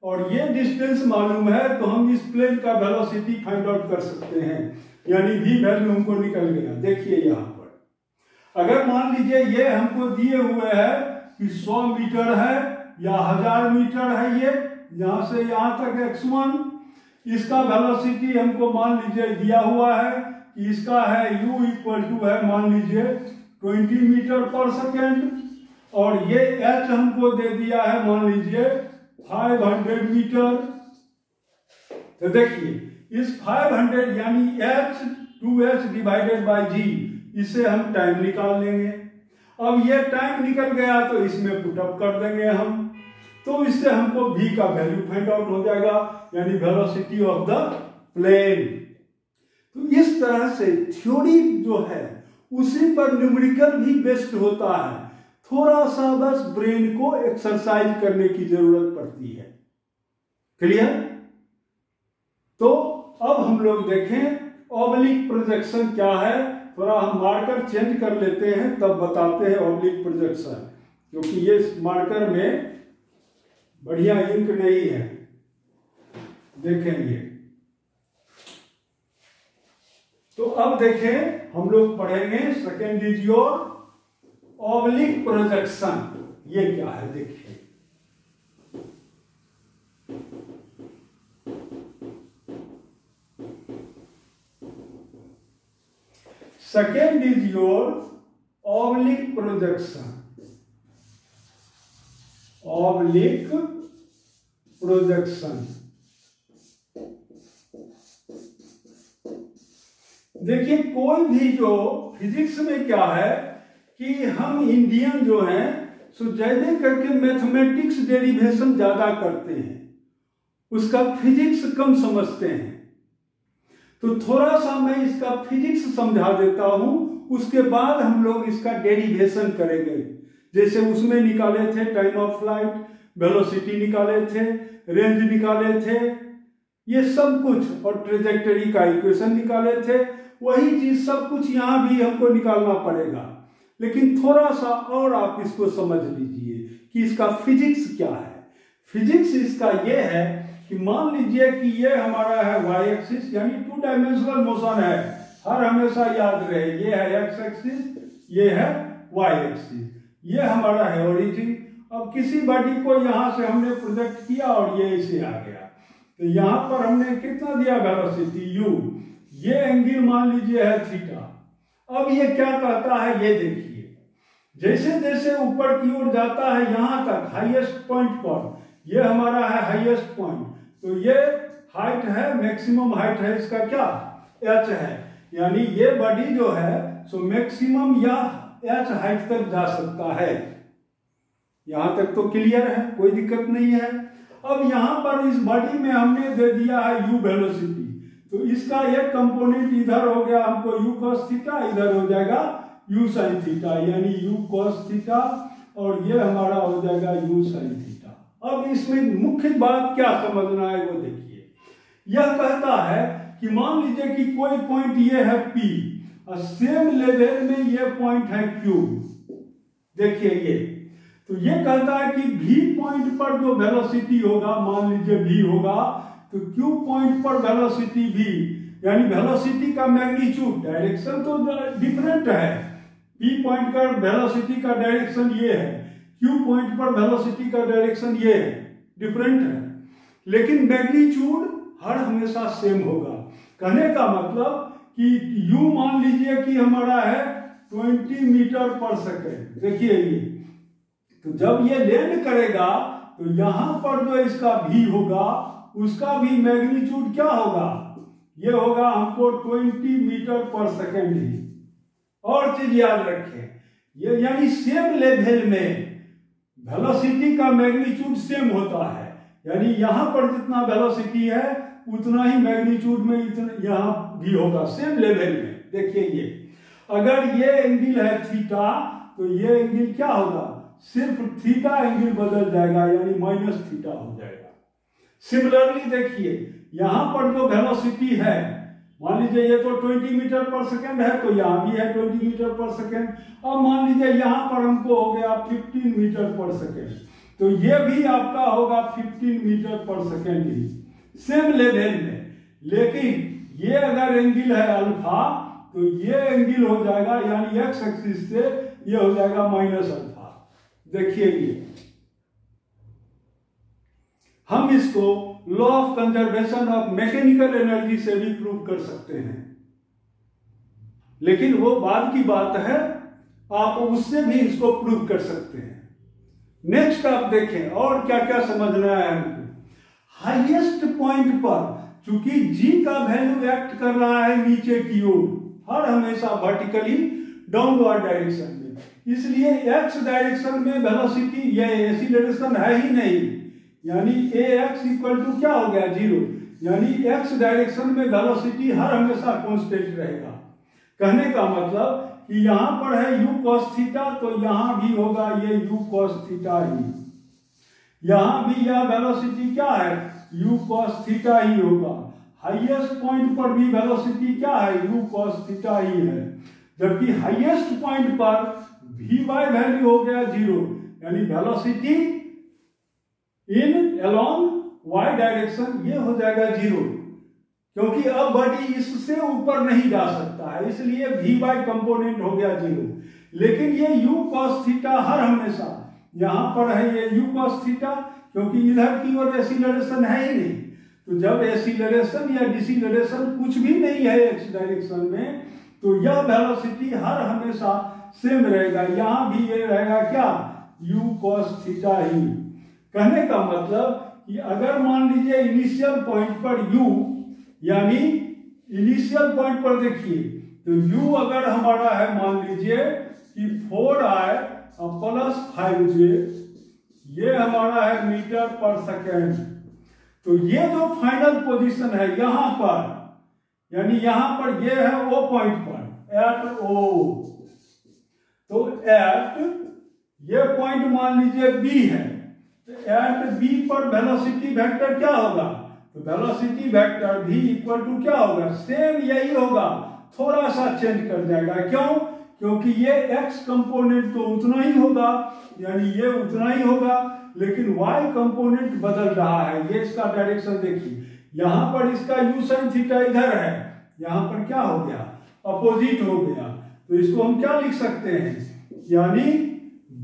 और ये डिस्टेंस मालूम है, तो हम इस प्लेन का वेलोसिटी फाइंड आउट कर सकते हैं, यानी v वैल्यू हमको निकल गया। देखिए यहाँ पर अगर मान लीजिए ये हमको दिए हुए है कि 100 मीटर है या 1000 मीटर है, ये यहाँ से यहाँ तक x1। इसका वेलोसिटी हमको मान लीजिए दिया हुआ है कि इसका है u इक्वल टू है मान लीजिए 20 मीटर पर सेकेंड, और ये h हमको दे दिया है मान लीजिए 500 मीटर। तो देखिए इस 500 यानी h 2h divided by g, इससे हम टाइम निकाल लेंगे। अब ये टाइम निकल गया तो इसमें पुटअप कर देंगे हम, तो इससे हमको v का वैल्यू फाइंड आउट हो जाएगा, यानी वेलोसिटी ऑफ द प्लेन। तो इस तरह से थ्योरी जो है उसी पर न्यूमेरिकल भी बेस्ड होता है। थोड़ा सा बस ब्रेन को एक्सरसाइज करने की जरूरत पड़ती है। क्लियर? तो अब हम लोग देखें ऑब्लिक प्रोजेक्शन क्या है। थोड़ा हम मार्कर चेंज कर लेते हैं तब बताते हैं ऑब्लिक प्रोजेक्शन, क्योंकि ये मार्कर में बढ़िया इंक नहीं है। देखेंगे तो अब देखें हम लोग पढ़ेंगे second is your oblique projection. ये क्या है देखिए, second is your oblique projection. Oblique projection देखिए, कोई भी जो फिजिक्स में क्या है कि हम इंडियन जो हैं सो ज्यादा करके मैथमेटिक्स डेरिवेशन ज्यादा करते हैं, उसका फिजिक्स कम समझते हैं। तो थोड़ा सा मैं इसका फिजिक्स समझा देता हूं, उसके बाद हम लोग इसका डेरिवेशन करेंगे। जैसे उसमें निकाले थे टाइम ऑफ फ्लाइट, वेलोसिटी निकाले थे, रेंज निकाले थे, ये सब कुछ, और ट्रेजेक्टरी का इक्वेशन निकाले थे, वही चीज सब कुछ यहां भी हमको निकालना पड़ेगा। लेकिन थोड़ा सा और आप इसको समझ लीजिए कि इसका फिजिक्स क्या है। फिजिक्स इसका ये है कि मान लीजिए कि ये हमारा है y एक्सिस, यानी 2 डायमेंशनल मोशन है, हर हमेशा याद रहे, ये है x एक्सिस, ये है y एक्सिस, ये हमारा है ओरिजिन। अब किसी बॉडी को यहां से हमने प्रोजेक्ट किया और ये इसे आ गया, तो यहां पर हमने कितना दिया वेलोसिटी u, ये एंगल मान लीजिए है थीटा। अब ये क्या कहता है ये देखिए, जैसे जैसे ऊपर की ओर जाता है यहां तक हाईएस्ट पॉइंट पर, ये हमारा है हाईएस्ट पॉइंट, तो ये हाइट है, मैक्सिमम हाइट है इसका क्या h है, यानी ये बॉडी जो है सो मैक्सिमम या h हाइट तक जा सकता है। यहां तक तो क्लियर है, कोई दिक्कत नहीं है। अब यहां पर इस बॉडी में हमने दे दिया है u वेलोसिटी, तो इसका एक कंपोनेंट इधर हो गया हमको u cos थीटा, इधर हो जाएगा u sin थीटा, यानी u cos थीटा, और ये हमारा हो जाएगा u sin थीटा। अब इसमें मुख्य बात क्या समझना है वो देखिए, यह कहता है कि मान लीजिए कि कोई पॉइंट ये है P और सेम लेवल में ये पॉइंट है Q। देखिए ये, तो ये कहता है कि V पॉइंट पर जो वेलोसिटी होगा, मान लीजिए V होगा, तो Q पॉइंट पर वेलोसिटी V, यानी वेलोसिटी का मैग्नीट्यूड, डायरेक्शन तो डिफरेंट है, P पॉइंट का वेलोसिटी का डायरेक्शन ये है, Q पॉइंट पर वेलोसिटी का डायरेक्शन ये है, डिफरेंट है, लेकिन मैग्नीट्यूड हर हमेशा सेम होगा। कहने का मतलब कि U मान लीजिए कि हमारा है 20 मीटर पर सेकेंड। देखिए ये, तो जब ये लैंड करेगा तो यहां पर जो इसका V होगा उसका भी मैग्नीट्यूड क्या होगा, ये होगा हमको 20 मीटर पर सेकेंड ही। और चीज याद रखें, ये यानी सेम लेवल में वेलोसिटी का मैग्नीट्यूड सेम होता है, यानी यहां पर जितना वेलोसिटी है उतना ही मैग्नीट्यूड में इतना यहां भी होगा, सेम लेवल में। देखिए ये, अगर ये एंगल है थीटा, तो ये एंगल क्या होगा, सिर्फ थीटा एंगल बदल जाएगा, यानी माइनस थीटा हो जाएगा। सिमिलरली देखिए, यहां पर जो वेलोसिटी है, मान लीजिए ये तो 20 मीटर पर सेकेंड है, तो यहां भी है 20 मीटर पर सेकेंड। अब मान लीजिए यहां पर हमको हो गया 15 मीटर पर सेकेंड, तो ये भी आपका होगा 15 मीटर पर सेकेंड ही, सेम लेवल में। लेकिन ये अगर एंगल है अल्फा, तो ये एंगल हो जाएगा, यानी एक्स एक्सिस से ये हो जाएगा माइनस अल्फा। देखिए ये, हम इसको law of conservation of mechanical energy से भी प्रूव कर सकते हैं, लेकिन वो बाद की बात है, आप उससे भी इसको प्रूव कर सकते हैं। नेक्स्ट आप देखें और क्या क्या समझना है हमको। हाईएस्ट पॉइंट पर चूंकि जी का वैल्यू एक्ट कर रहा है नीचे की ओर, हर हमेशा वर्टिकली डाउनवर्ड डायरेक्शन में, इसलिए एक्स डायरेक्शन में वेलोसिटी ये एक्सीलरेशन है ही नहीं, यानी ए एक्स इक्वल टू क्या हो गया 0, यानी एक्स डायरेक्शन में वेलोसिटी हर हमेशा कांस्टेंट रहेगा। कहने का मतलब कि यहां पर है u cos थीटा, तो यहां भी होगा ये u cos थीटा ही, यहां भी यह वेलोसिटी क्या है u cos थीटा ही होगा। हाईएस्ट पॉइंट पर भी वेलोसिटी क्या है u cos थीटा ही है, जबकि हाईएस्ट पॉइंट पर vy वैल्यू हो गया 0, यानी वेलोसिटी इन अलोंग y डायरेक्शन ये हो जाएगा 0, क्योंकि अब बॉडी इससे ऊपर नहीं जा सकता है, इसलिए vy कंपोनेंट हो गया 0। लेकिन ये u cos थीटा हर हमेशा यहां पर है ये u cos थीटा, क्योंकि इधर की ओर एक्सीलरेशन है ही नहीं, तो जब एक्सीलरेशन या डिसीलरेशन कुछ भी नहीं है एक्स डायरेक्शन में, तो यह वेलोसिटी हर हमेशा सेम रहेगा, यहां भी ये रहेगा क्या u cos थीटा ही। कहने का मतलब कि अगर मान लीजिए इनिशियल पॉइंट पर u, यानी इनिशियल पॉइंट पर देखिए तो u अगर हमारा है मान लीजिए कि 4i प्लस 5j, ये हमारा है मीटर पर सेकेंड, तो ये जो फाइनल पोजीशन है यहां पर, यानी यहां पर ये है ओ पॉइंट पर एट ओ, तो एट ये पॉइंट मान लीजिए बी है, तो एट बी पर वेलोसिटी वेक्टर क्या होगा, तो वेलोसिटी वेक्टर भी इक्वल टू क्या होगा, सेम यही होगा, थोड़ा सा चेंज कर जाएगा। क्यों? क्योंकि ये x कंपोनेंट तो उतना ही होगा, यानी ये उतना ही होगा, लेकिन y कंपोनेंट बदल रहा है। ये इसका डायरेक्शन देखिए, यहां पर इसका u sin थीटा इधर है, यहां पर क्या हो गया अपोजिट हो गया, तो इसको हम क्या लिख सकते हैं, यानी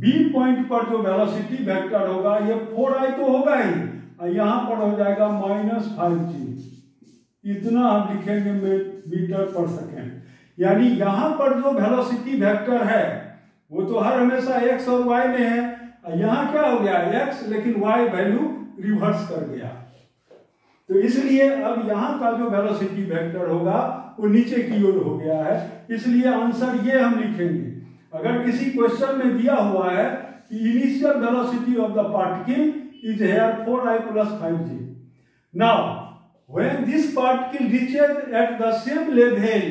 b पॉइंट पर जो वेलोसिटी वेक्टर होगा ये 4i तो होगा ही, और यहां पर हो जाएगा -5g, इतना हम लिखेंगे मीटर पर सेकेंड। यानी यहां पर जो वेलोसिटी वेक्टर है वो तो हर हमेशा x और y में है, और यहां क्या हो गया x, लेकिन y वैल्यू रिवर्स कर गया, तो इसलिए अब यहां का जो वेलोसिटी वेक्टर होगा वो नीचे की ओर हो गया है, इसलिए आंसर ये हम लिखेंगे। अगर किसी क्वेश्चन में दिया हुआ है कि initial velocity of the particle is here 4i plus 5j. Now, when this particle reaches at the same level,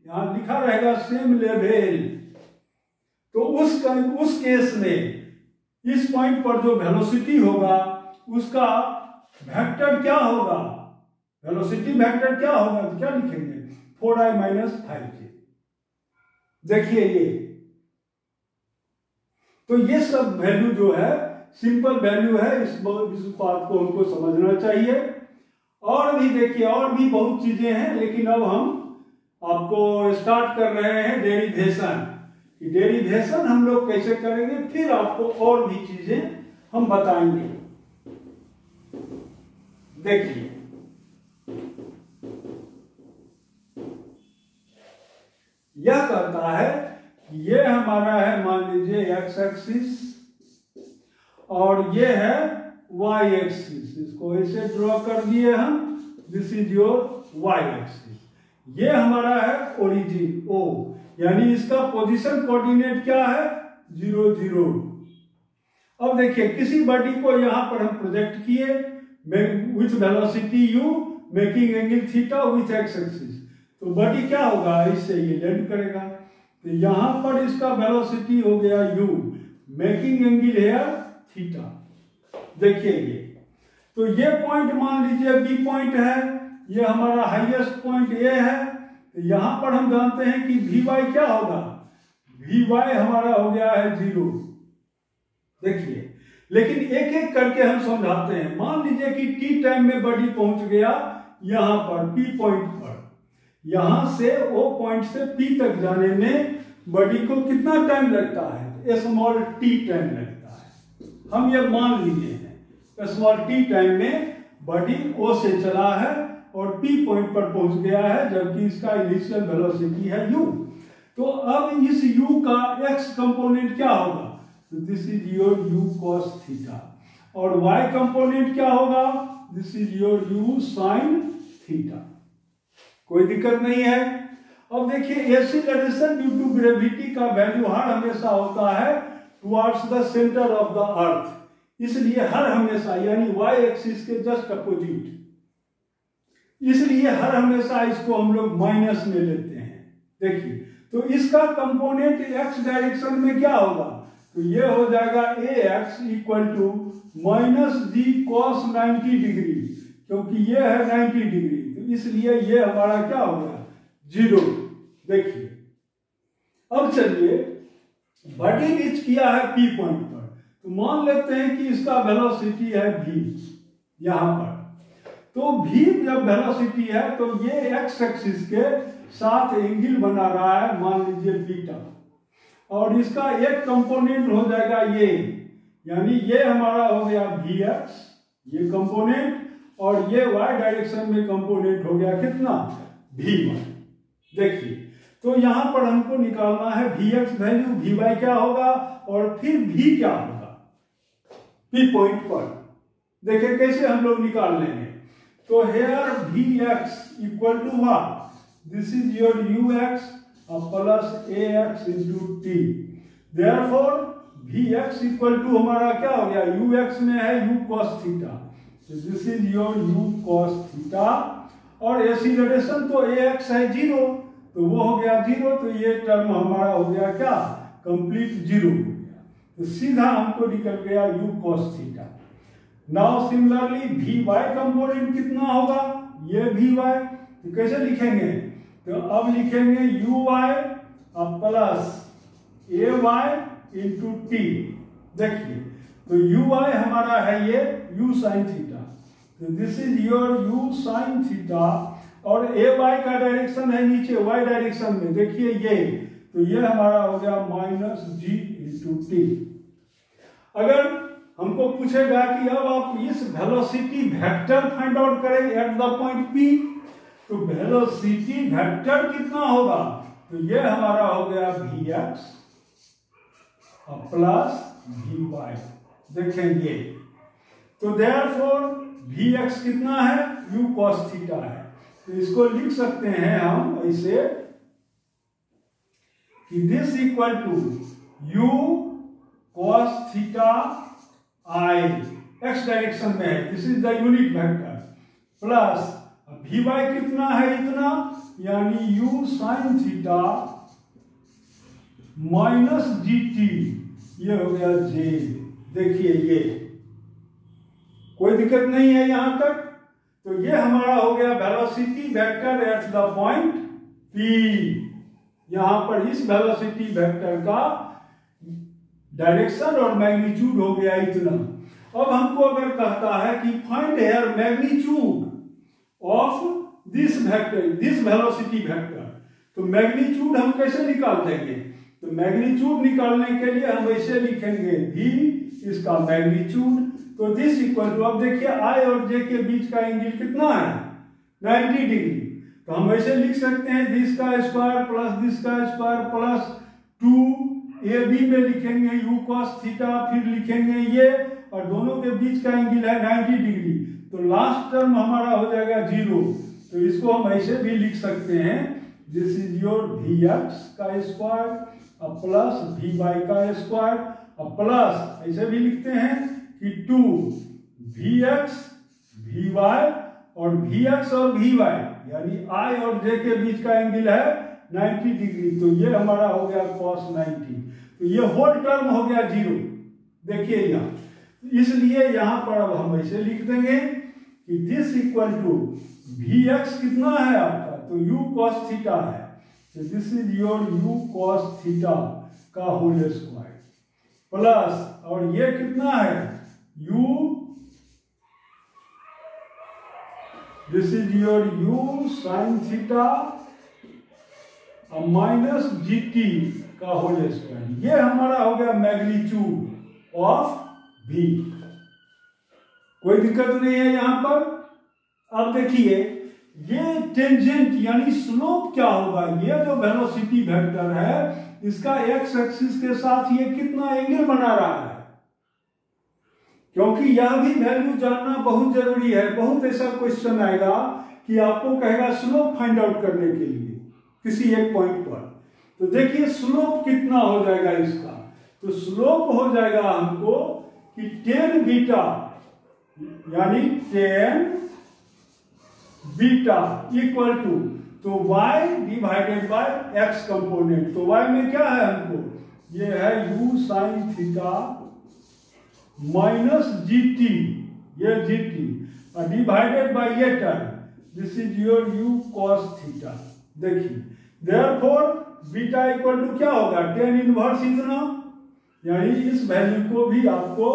यहाँ लिखा रहेगा same level, तो उस केस में इस पॉइंट पर जो वेलोसिटी होगा उसका वेक्टर क्या होगा, वेलोसिटी वेक्टर क्या होगा, तो क्या लिखेंगे 4i minus 5j। देखिए ये, तो ये सब वैल्यू जो है सिंपल वैल्यू है, इस बात को हमको समझना चाहिए। और भी देखिए और भी बहुत चीजें हैं, लेकिन अब हम आपको स्टार्ट कर रहे हैं डेरिवेशन। डेरिवेशन हम लोग कैसे करेंगे, फिर आपको और भी चीजें हम बताएंगे। देखिए यह कहता है कि ये हमारा है मान लीजिए एक्स एक्सिस और ये है y एक्सिस, इसको ऐसे ड्रॉ कर दिए हम, this is your y axis, ये हमारा है ओरिजिन O, यानी इसका पोजीशन कोऑर्डिनेट क्या है 0 0। अब देखिए किसी बॉडी को यहां पर हम प्रोजेक्ट किए with velocity u making angle theta with x axis, तो बॉडी क्या होगा, इससे ये लैंड करेगा, तो यहां पर इसका वेलोसिटी हो गया u मेकिंग एंगल है थीटा। देखिए ये, तो ये पॉइंट मान लीजिए बी पॉइंट है, ये हमारा हाईएस्ट पॉइंट ए है, तो यहां पर हम जानते हैं कि वी वाई क्या होगा, वी वाई हमारा हो गया है 0। देखिए लेकिन एक एक करके हम समझाते हैं। मान लीजिए कि टी टाइम में बॉडी पहुंच गया यहां पर पी पॉइंट पर, यहां से ओ पॉइंट से पी तक जाने में बॉडी को कितना टाइम लगता है, स्मॉल टी टाइम लगता है, हम ये मान लिए हैं। स्मॉल टी टाइम में बॉडी ओ से चला है और पी पॉइंट पर पहुंच गया है, जबकि इसका इनिशियल वेलोसिटी है u। तो अब इस u का x कंपोनेंट क्या होगा? तो this is your u cos theta, और y कंपोनेंट क्या होगा? This is your u sin theta. कोई दिक्कत नहीं है। अब देखिए एक्सीलरेशन ड्यू टू ग्रेविटी का वैल्यू हर हमेशा होता है towards the centre of the earth, इसलिए हर हमेशा यानी y एक्सिस के जस्ट अपोजिट, इसलिए हर हमेशा इसको हम लोग माइनस में लेते हैं। देखिए तो इसका कंपोनेंट x डायरेक्शन में क्या होगा? तो ये हो जाएगा ax equal to minus g cos 90 degree, क्योंकि ये है 90 डिग्री, तो इसलिए ये हमारा क्या हो गया? 0। देखिए अब चलिए बॉडी रीच किया है पी पॉइंट पर, तो मान लेते हैं कि इसका वेलोसिटी है v यहां पर। तो v जब वेलोसिटी है तो ये x एक्सिस के साथ एंगल बना रहा है, मान लीजिए बीटा, और इसका एक कंपोनेंट हो जाएगा ये, यानी ये हमारा हो गया vx ये कंपोनेंट, और ये y डायरेक्शन में कंपोनेंट हो गया कितना? vy। देखिए तो यहां पर हमको निकालना है vx वैल्यू, vy क्या होगा और फिर v क्या होगा p पॉइंट पर। देखिए कैसे हम लोग निकाल लेंगे। तो here vx equal to what? This is your ux plus ax into t। Therefore vx equal to हमारा क्या हो गया? ux में है u cos थीटा, तो this is your u cos theta, और एक्सीलरेशन तो ax है 0, तो वो हो गया 0, तो ये टर्म हमारा हो गया क्या? कंप्लीट 0 हो गया, तो सीधा हमको निकल गया u cos theta. Now similarly vy component कितना होगा? ये vy, तो कैसे लिखेंगे? तो अब लिखेंगे uy plus ay into t। देखिए तो uy हमारा है ये u sin थीटा, तो this is your u sin theta, और ay का डायरेक्शन है नीचे y डायरेक्शन में, देखिए ये, तो ये हमारा हो गया माइनस g इंटू टी। अगर हमको पूछेगा कि अब आप इस वेलोसिटी वेक्टर फाइंड आउट करें एट द पॉइंट P, तो वेलोसिटी वेक्टर कितना होगा? तो ये हमारा हो गया vx प्लस vy। देखेंगे तो देयरफॉर vx कितना है? u cos थीटा है, तो इसको लिख सकते हैं हम ऐसे कि this equal to u cos theta i x direction में है, this is the unit vector, plus vy कितना है? इतना, यानी u sin theta minus gt, ये हो गया j। देखिए ये कोई दिक्कत नहीं है यहां तक। तो ये हमारा हो गया velocity vector at the point P। यहां पर इस वेलोसिटी वेक्टर का डायरेक्शन और मैग्नीट्यूड हो गया इतना। अब हमको अगर कहता है कि find here magnitude of this vector, this velocity vector, तो मैग्नीट्यूड हम कैसे निकाल देंगे? तो मैग्नीट्यूड निकालने के लिए हम ऐसे लिखेंगे v इसका मैग्नीट्यूड, तो दिस इक्वल टू, अब देखिए i और j के बीच का एंगल कितना है? 90 डिग्री, तो हम ऐसे लिख सकते हैं दिस का स्क्वायर प्लस दिस का स्क्वायर प्लस 2ab में लिखेंगे u cos थीटा, फिर लिखेंगे ये, और दोनों के बीच का एंगल है 90 डिग्री, तो लास्ट टर्म हमारा हो जाएगा 0। तो इसको हम ऐसे भी लिख सकते हैं दिस इज योर vx का स्क्वायर प्लस vy का स्क्वायर, प्लस ऐसे भी लिखते हैं कि 2 vx vy, और vx और vy यानी i और j के बीच का एंगल है 90 डिग्री, तो ये हमारा हो गया cos 90, तो ये होल टर्म हो गया 0। देखिए यहाँ, इसलिए यहां पर अब हम ऐसे लिख देंगे कि दिस इक्वल टू vx कितना है आपका? तो u cos थीटा है, तो this is your u cos theta का होल स्क्वायर, प्लस, और ये कितना है? u, this is your u sin theta minus gt का होल स्क्वायर। ये हमारा हो गया मैग्नीट्यूड ऑफ v। कोई दिक्कत नहीं है यहाँ पर। अब देखिए ये टेंजेंट यानी स्लोप क्या होगा, ये जो वेलोसिटी वेक्टर है इसका एक्स एक्सिस के साथ ये कितना एंगल बना रहा है, क्योंकि यह भी वैल्यू जानना बहुत जरूरी है। बहुत ऐसा क्वेश्चन आएगा कि आपको कहेगा स्लोप फाइंड आउट करने के लिए किसी एक पॉइंट पर, तो देखिए स्लोप कितना हो जाएगा इसका। तो स्लोप हो जाएगा हमको कि 10 बीटा यानी 10 बीटा इक्वल टू, तो y divided by x component. तो y में क्या है हमको, ये है u sine theta minus gt, ये gt और डिवाइडेड बाय ये term, this is your u cos theta. देखिए देयरफॉर बीटा इक्वल टू क्या होगा, 10 इनवर्स इतना, यानी इस वैल्यू को भी आपको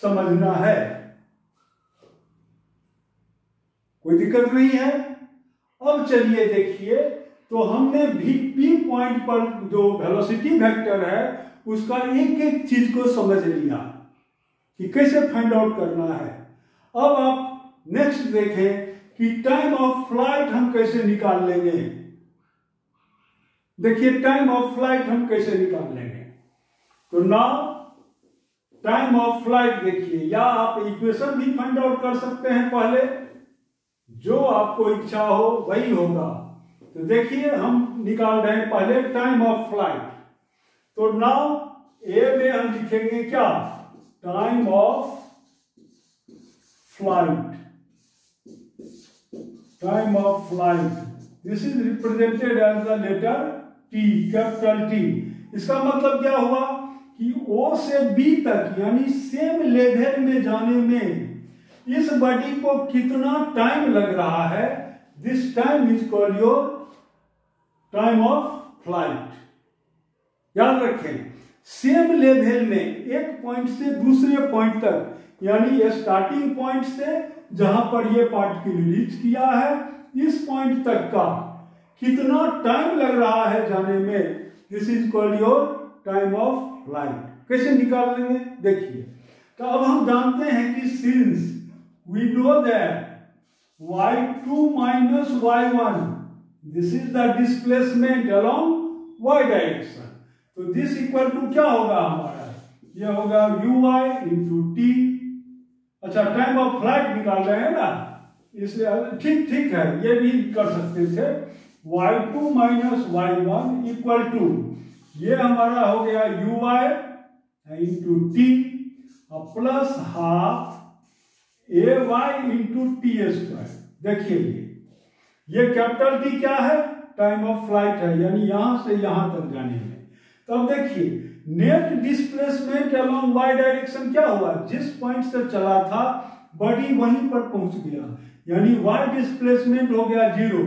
समझना है, कोई दिक्कत नहीं है। अब चलिए देखिए, तो हमने P पॉइंट पर जो वेलोसिटी वेक्टर है उसका एक एक चीज को समझ लिया कि कैसे फाइंड आउट करना है। अब आप नेक्स्ट देखें कि टाइम ऑफ फ्लाइट हम कैसे निकाल लेंगे। देखिए टाइम ऑफ फ्लाइट हम कैसे निकाल लेंगे, तो नाउ टाइम ऑफ फ्लाइट देखिए, या आप इक्वेशन भी फाइंड आउट कर सकते हैं, पहले जो आपको इच्छा हो वही होगा। तो देखिए हम निकाल रहे हैं पहले टाइम ऑफ फ्लाइट। तो नाउ ए में हम लिखेंगे क्या, time of flight, time of flight, this is represented as the letter t, capital t. इसका मतलब क्या हुआ कि O से B तक यानी सेम लेवल में जाने में इस बॉडी को कितना टाइम लग रहा है, this time is called your time of flight. याद रखें, सेम लेवल में एक पॉइंट से दूसरे पॉइंट तक, यानी स्टार्टिंग पॉइंट से जहां पर ये पार्टिकल रीच किया है इस पॉइंट तक का कितना टाइम लग रहा है जाने में, this is called your time of flight. कैसे निकाल लेंगे देखिए। तो अब हम जानते हैं कि since we know that y2 minus y1, this is the displacement along y direction, तो दिस इक्वल टू क्या होगा हमारा, ये होगा uy इंटू टी। अच्छा टाइम ऑफ फ्लाइट निकाल रहे हैं ना, इसलिए ठीक है, ये भी कर सकते थे। y2 minus y1 equal to, ये हमारा हो गया uy into T plus half ay into t square. देखिए ये कैपिटल टी क्या है, टाइम ऑफ फ्लाइट है, यानी यहां से यहां तक जाने में। तो अब देखिए net displacement along y direction क्या हुआ, जिस पॉइंट से चला था बॉडी वहीं पर पहुंच गया, यानी y डिस्प्लेसमेंट हो गया 0।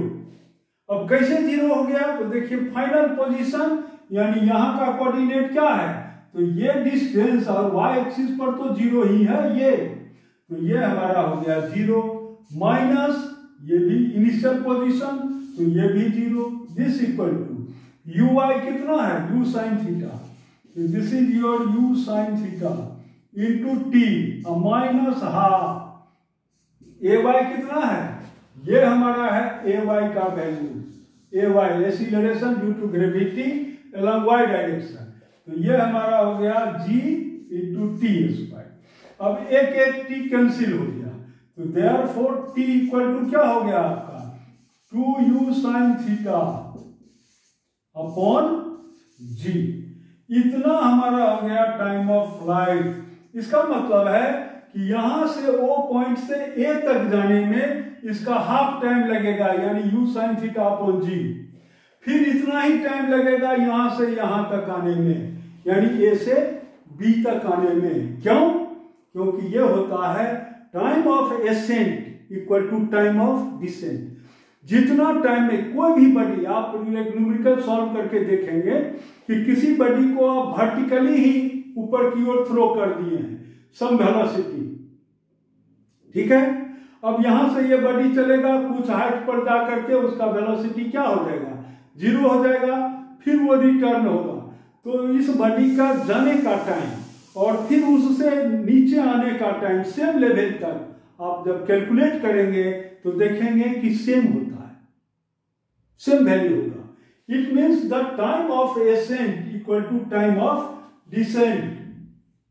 अब कैसे 0 हो गया, तो देखिए फाइनल पोजीशन यानी यहाँ का कोऑर्डिनेट क्या है, तो ये डिस्टेंस और y एक्सिस पर तो 0 ही है ये, तो ये हमारा हो गया 0 माइनस ये भी इनिशियल पोजीशन, तो ये भी 0, दिस इक्वल टू uy कितना है, u साइन थीटा, तो this is your u sine theta into t minus half ay कितना है, ये हमारा है ay का value, ay acceleration due to gravity along y direction, तो ये हमारा हो गया g इंटू टी स्क्वायर। अब एक t कैंसिल हो गया, तो देयरफॉर t इक्वल टू क्या हो गया आपका 2u sign theta upon g, इतना हमारा हो गया टाइम ऑफ फ्लाइट। इसका मतलब है कि यहां से O पॉइंट से A तक जाने में इसका हाफ टाइम लगेगा, यानी u sine theta upon g, फिर इतना ही टाइम लगेगा यहां से यहां तक आने में, यानी A से B तक आने में। क्यों, क्योंकि ये होता है time of ascent equal to time of descent. जितना टाइम में कोई भी बॉडी, आप एक न्यूमेरिकल सॉल्व करके देखेंगे कि किसी बॉडी को आप वर्टिकली ही ऊपर की ओर थ्रो कर दिए हैं सम वेलोसिटी, ठीक है। अब यहां से ये बॉडी चलेगा कुछ हाइट पर जा करके उसका वेलोसिटी क्या हो जाएगा, 0 हो जाएगा, फिर वो रिटर्न होगा। तो इस बॉडी का जाने का टाइम और फिर उससे नीचे आने का टाइम सेम लेवल तक आप जब कैलकुलेट करेंगे तो देखेंगे कि सेम होता है, सेम वैल्यू होगा। It means the time of ascent equal to time of descent.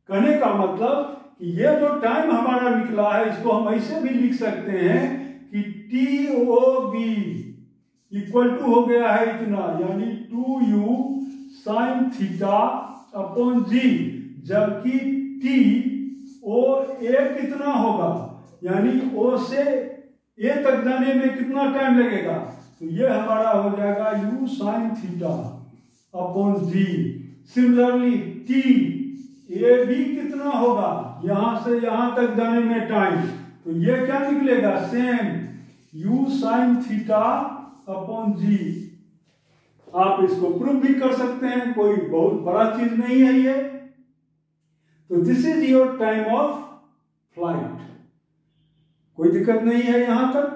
कहने का मतलब कि ये जो टाइम हमारा निकला है इसको हम ऐसे भी लिख सकते हैं कि TOB इक्वल टू हो गया है इतना, यानी 2u sin theta upon g, जबकि TOA कितना होगा, यानी O से A तक जाने में कितना टाइम लगेगा, तो ये हमारा हो जाएगा u sin theta upon g। Similarly TAB कितना होगा, यहां से यहां तक जाने में टाइम, तो ये क्या निकलेगा, same u sin theta upon g। आप इसको प्रूव भी कर सकते हैं, कोई बहुत बड़ा चीज नहीं है ये। तो this is your time of flight, कोई दिक्कत नहीं है यहां तक।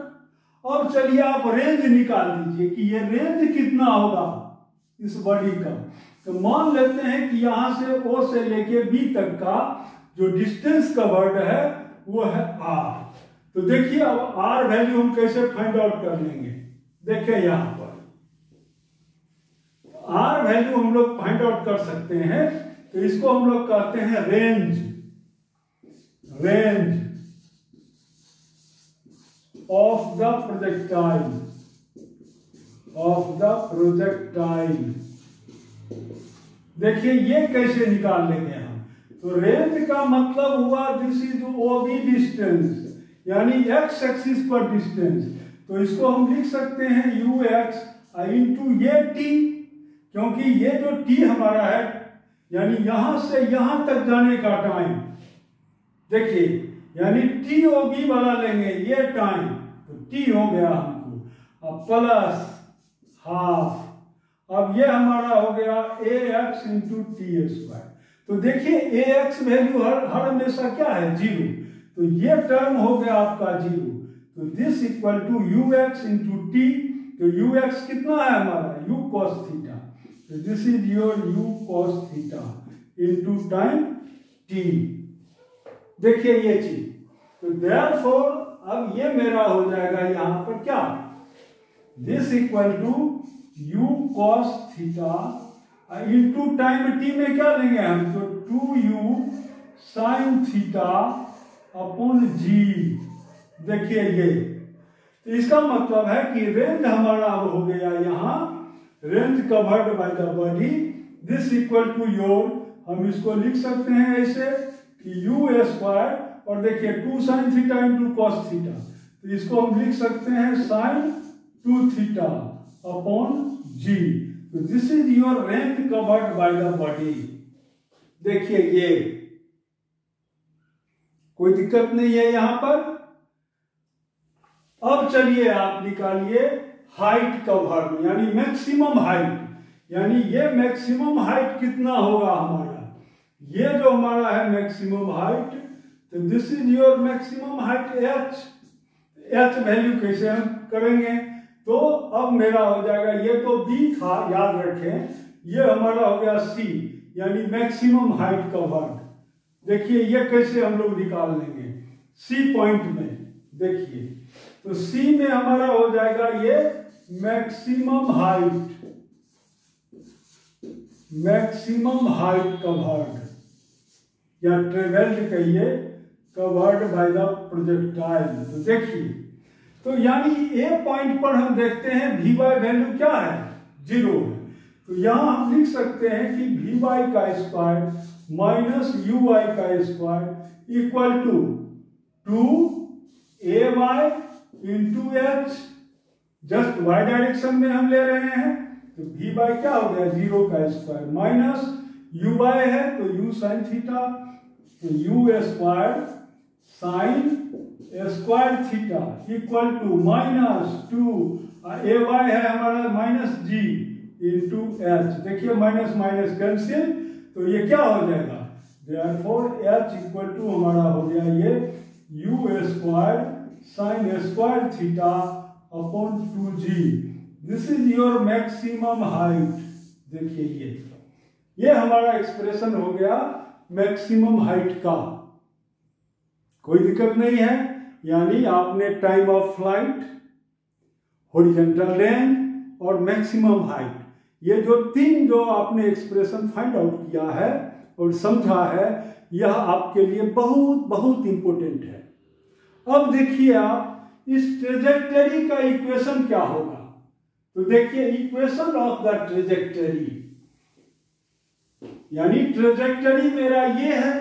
अब चलिए आप रेंज निकाल दीजिए कि ये रेंज कितना होगा इस बॉडी का। तो मान लेते हैं कि यहां से O से लेके B तक का जो डिस्टेंस कवर्ड है वो है R। तो देखिए अब R वैल्यू हम कैसे फाइंड आउट कर लेंगे, देखिए यहां पर R वैल्यू हम लोग फाइंड आउट कर सकते हैं। तो इसको हम लोग कहते हैं range, range of the projectile, of the projectile. देखिए ये कैसे निकाल लेंगे हम, तो रेंज का मतलब हुआ दिस इज OB डिस्टेंस, यानी x एक्सिस पर डिस्टेंस। तो इसको हम लिख सकते हैं ux इंटू ये t, क्योंकि ये जो t हमारा है यानी यहां से यहां तक जाने का टाइम, देखिए यानी TOB वाला लेंगे ये टाइम, तो t हो गया हमको, अब प्लस हाफ, अब ये हमारा हो गया AX इंटू टी स्क्वायर। तो देखिए AX वैल्यू हर हमेशा क्या है, 0, तो ये टर्म हो गया आपका 0। तो this equal to UX into t, तो UX कितना है हमारा, U cos थीटा, तो this is your U cos theta into time t। देखिए ये चीज, तो देयरफॉर अब ये मेरा हो जाएगा यहां पर क्या, this equal to U cos theta into time t में क्या लेंगे हम, तो 2u sin theta upon g। देखिए ये, तो इसका मतलब है कि रेंज हमारा अब हो गया यहाँ, range covered by the body, this equal to your, हम इसको लिख सकते हैं ऐसे कि u स्क्वायर, और देखिए 2 sin theta into cos theta, तो इसको हम लिख सकते हैं sin 2 थीटा अपॉन g। तो this is your range covered by the body. देखिए ये कोई दिक्कत नहीं है यहां पर। अब चलिए आप निकालिए हाइट कवर्ड, यानी मैक्सिमम हाइट, यानी ये मैक्सिमम हाइट कितना होगा हमारा, ये जो हमारा है मैक्सिमम हाइट, तो this is your maximum height h value कैसे हम करेंगे, तो अब मेरा हो जाएगा, ये तो B था याद रखें, ये हमारा हो गया C, यानी मैक्सिमम हाइट कवर्ड। देखिए ये कैसे हम लोग निकाल लेंगे, C पॉइंट में, देखिए तो C में हमारा हो जाएगा ये maximum height, maximum height covered, या ट्रेवल्ड कहिए, कवर्ड बाय द प्रोजेक्टाइल। तो देखिए, तो यानी A पॉइंट पर हम देखते हैं Vy वैल्यू क्या है, 0 है, तो यहां हम लिख सकते हैं कि Vy का स्क्वायर माइनस Uy का square equal to 2AY into H, just y direction में हम ले रहे हैं, तो Vy क्या हो गया, 0 का स्क्वायर माइनस Uy है तो U sin थीटा, तो U square sine square theta equal to minus 2 AY है हमारा माइनस G इंटू H। देखिए माइनस माइनस कैंसिल, तो ये क्या हो जाएगा, देयरफॉर H इक्वल टू हमारा हो गया ये U square sine square theta upon 2G। This is your maximum height. देखिए ये हमारा एक्सप्रेशन हो गया मैक्सिमम हाइट का। कोई दिक्कत नहीं है। यानी आपने time of flight, horizontal range और मैक्सिमम हाइट, ये जो तीन जो आपने एक्सप्रेशन फाइंड आउट किया है और समझा है, यह आपके लिए बहुत बहुत इंपॉर्टेंट है। अब देखिए आप इस ट्रेजेक्टरी का इक्वेशन क्या होगा। तो देखिए इक्वेशन ऑफ द ट्रेजेक्टरी, यानी ट्रेजेक्टरी मेरा ये है,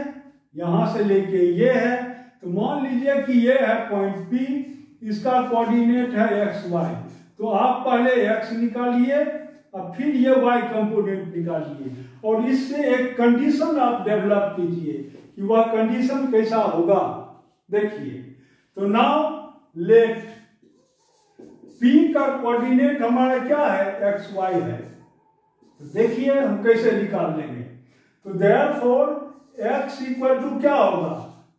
यहां से लेके ये है। तो मान लीजिए कि ये है पॉइंट P, इसका कोऑर्डिनेट है XY। तो आप पहले X निकालिए और फिर ये Y कंपोनेंट निकालिए और इससे एक कंडीशन आप डेवलप कीजिए कि वह कंडीशन कैसा होगा। देखिए, तो नाउ लेट P का कोऑर्डिनेट हमारा क्या है, XY है। तो देखिए हम कैसे निकाल लेंगे। तो देयरफॉर x इक्वल टू क्या होगा,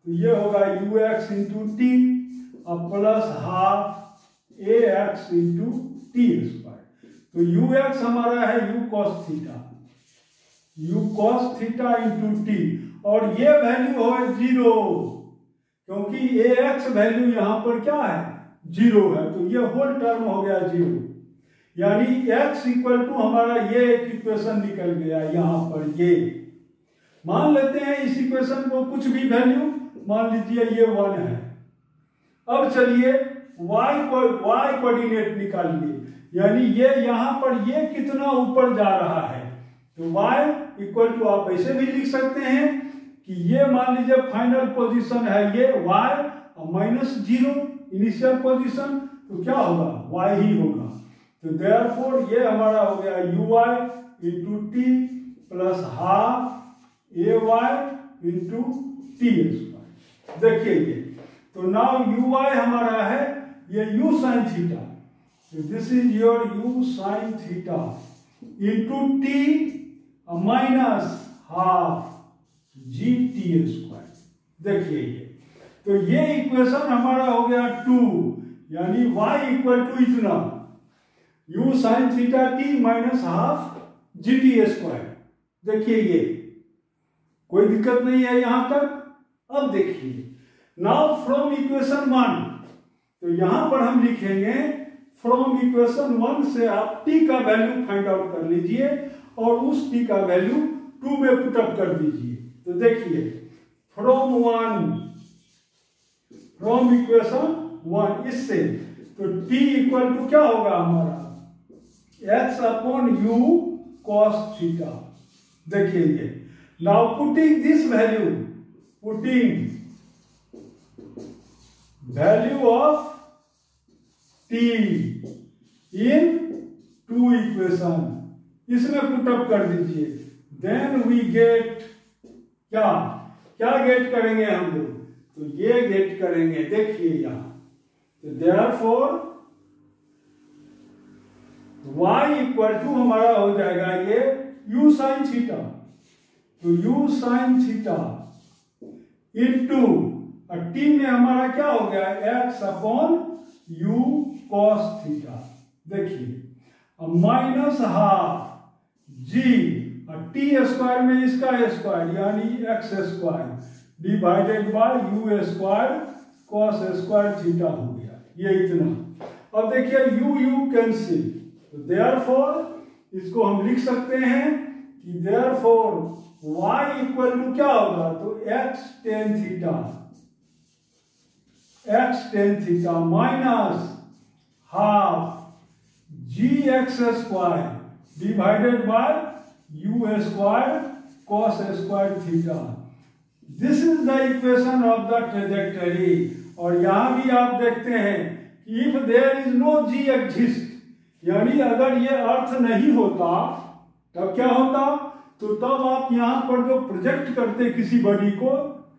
तो ये होगा ux इंटू टी और plus half ax into t square. तो ux हमारा है u cos theta into T, और ये वैल्यू है 0, क्योंकि ax वैल्यू यहां पर क्या है, 0 है। तो ये होल टर्म हो गया 0, यानी x इक्वल टू हमारा ये एक इक्वेशन निकल गया। यहां पर ये मान लेते हैं इस इक्वेशन को कुछ भी वैल्यू, मान लीजिए ये 1 है। अब चलिए y कोऑर्डिनेट निकालिए, यानी ये यहां पर ये कितना ऊपर जा रहा है। तो y इक्वल टू आप ऐसे भी लिख सकते हैं कि ये मान लीजिए फाइनल पोजीशन है ये y और -0 इनिशियल पोजीशन, तो क्या होगा, y ही होगा। तो देयरफॉर ये हमारा हो गया uy into T plus half ay into t square. देखिए ये, तो नाउ uy हमारा है ये u sine theta, this is your u sine theta into t minus half G T square. देखिए ये, तो ये इक्वेशन हमारा हो गया 2, यानी y इक्वल टू इतना u sine theta T minus half G T square. देखिए ये कोई दिक्कत नहीं है यहां तक। अब देखिए नाउ फ्रॉम इक्वेशन 1, तो यहां पर हम लिखेंगे फ्रॉम इक्वेशन 1 से आप t का वैल्यू फाइंड आउट कर लीजिए और उस t का वैल्यू 2 में पुटअप कर दीजिए। तो देखिए फ्रॉम इक्वेशन 1 इससे, तो t इक्वल टू क्या होगा हमारा, x upon u cos theta. देखिए ये, now putting this value, putting value of t in 2 equation, इसमें पुटअप कर दीजिए। देन वी गेट क्या क्या गेट करेंगे हम लोग, तो ये गेट करेंगे। देखिए यहां, तो देयरफॉर y इक्वल टू हमारा हो जाएगा ये u साइन थीटा, तो u sine theta into t में हमारा क्या हो गया, x upon u cos theta. देखिए minus half g t square में इसका स्क्वायर यानी x square divided by u square cos square theta हो गया, ये इतना। अब देखिए u कैंसिल, तो देयरफॉर इसको हम लिख सकते हैं कि देयरफॉर y इक्वल टू क्या होगा, तो x tan theta minus half g x square divided by u square cos square theta. This is the equation of the trajectory. और यहां भी आप देखते हैं कि if there is no g exist, यानी अगर ये अर्थ नहीं होता तब क्या होता, तो तब आप यहां पर जो प्रोजेक्ट करते किसी बॉडी को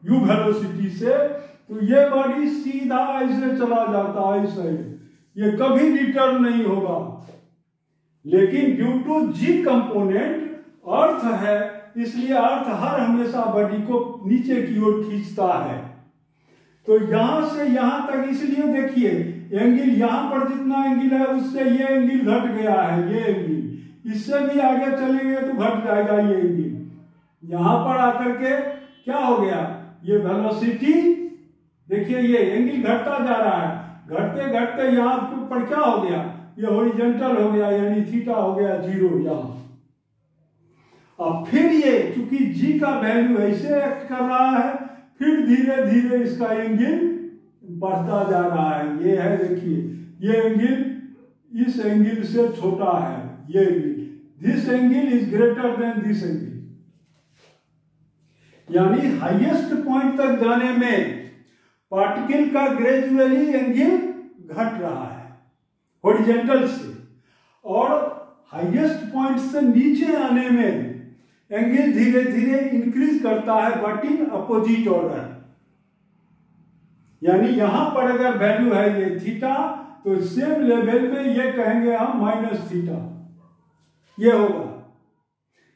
u वेलोसिटी से, तो ये बॉडी सीधा ऐसे चला जाता ऐसे, ये कभी रिटर्न नहीं होगा। लेकिन ड्यू टू g कंपोनेंट अर्थ है, इसलिए अर्थ हर हमेशा बॉडी को नीचे की ओर खींचता है। तो यहां से यहां तक, इसलिए देखिए एंगल यहां पर जितना एंगल है उससे ये एंगल घट गया है, ये एंगल इससे भी आगे चलेंगे तो घट जाएगा ये एंगल। यहां पर आकर के क्या हो गया, ये वेलोसिटी देखिए ये एंगल घटता जा रहा है, घटते घटते यहाँ पर क्या हो गया, ये हॉरिजॉन्टल हो गया, यानी थीटा हो गया 0 यहाँ। अब फिर ये चूंकि जी का वैल्यू ऐसे एक्ट कर रहा है, फिर धीरे धीरे इसका एंगल बढ़ता जा रहा है। ये है देखिए ये एंगल इस एंगल से छोटा है, ये angle, this angle is greater then this angle, यानी हाईएस्ट पॉइंट तक जाने में पार्टिकल का ग्रेजुअली एंगल घट रहा है हॉरिजॉन्टल से, और हाईएस्ट पॉइंट से नीचे आने में एंगल धीरे धीरे इंक्रीज करता है बट इन अपोजिट ऑर्डर। यानी यहां पर अगर वैल्यू है ये थीटा, तो सेम लेवल में ये कहेंगे हम माइनस थीटा, ये होगा,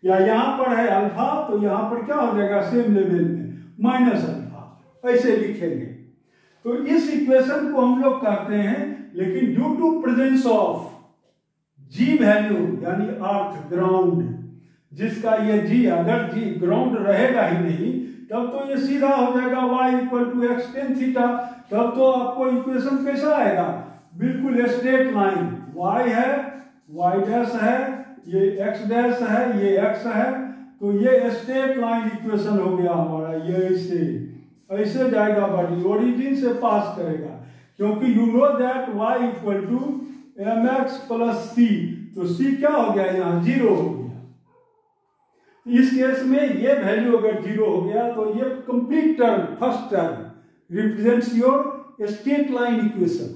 या यहां पर है अल्फा, तो यहां पर क्या हो जाएगा सेम लेवल में माइनस अल्फा, ऐसे लिखेंगे। तो इस इक्वेशन को हम लोग कहते हैं, लेकिन due to presence of g value यानी अर्थ ग्राउंड, जिसका ये जी, अगर जी ग्राउंड रहेगा ही नहीं तब तो ये सीधा हो जाएगा y = x tan थीटा, तब तो आपको इक्वेशन कैसा आएगा, बिल्कुल स्ट्रेट लाइन, y है, y डैश है, ये x डैश है, ये x है, तो ये स्ट्रेट लाइन इक्वेशन हो गया हमारा। ये ऐसे जाएगा, बॉडी ओरिजिन से पास करेगा, क्योंकि you know that y = mx + c, तो c क्या हो गया यहाँ 0 हो गया। इस केस में ये वैल्यू अगर 0 हो गया तो ये complete term, first term represents your straight line equation.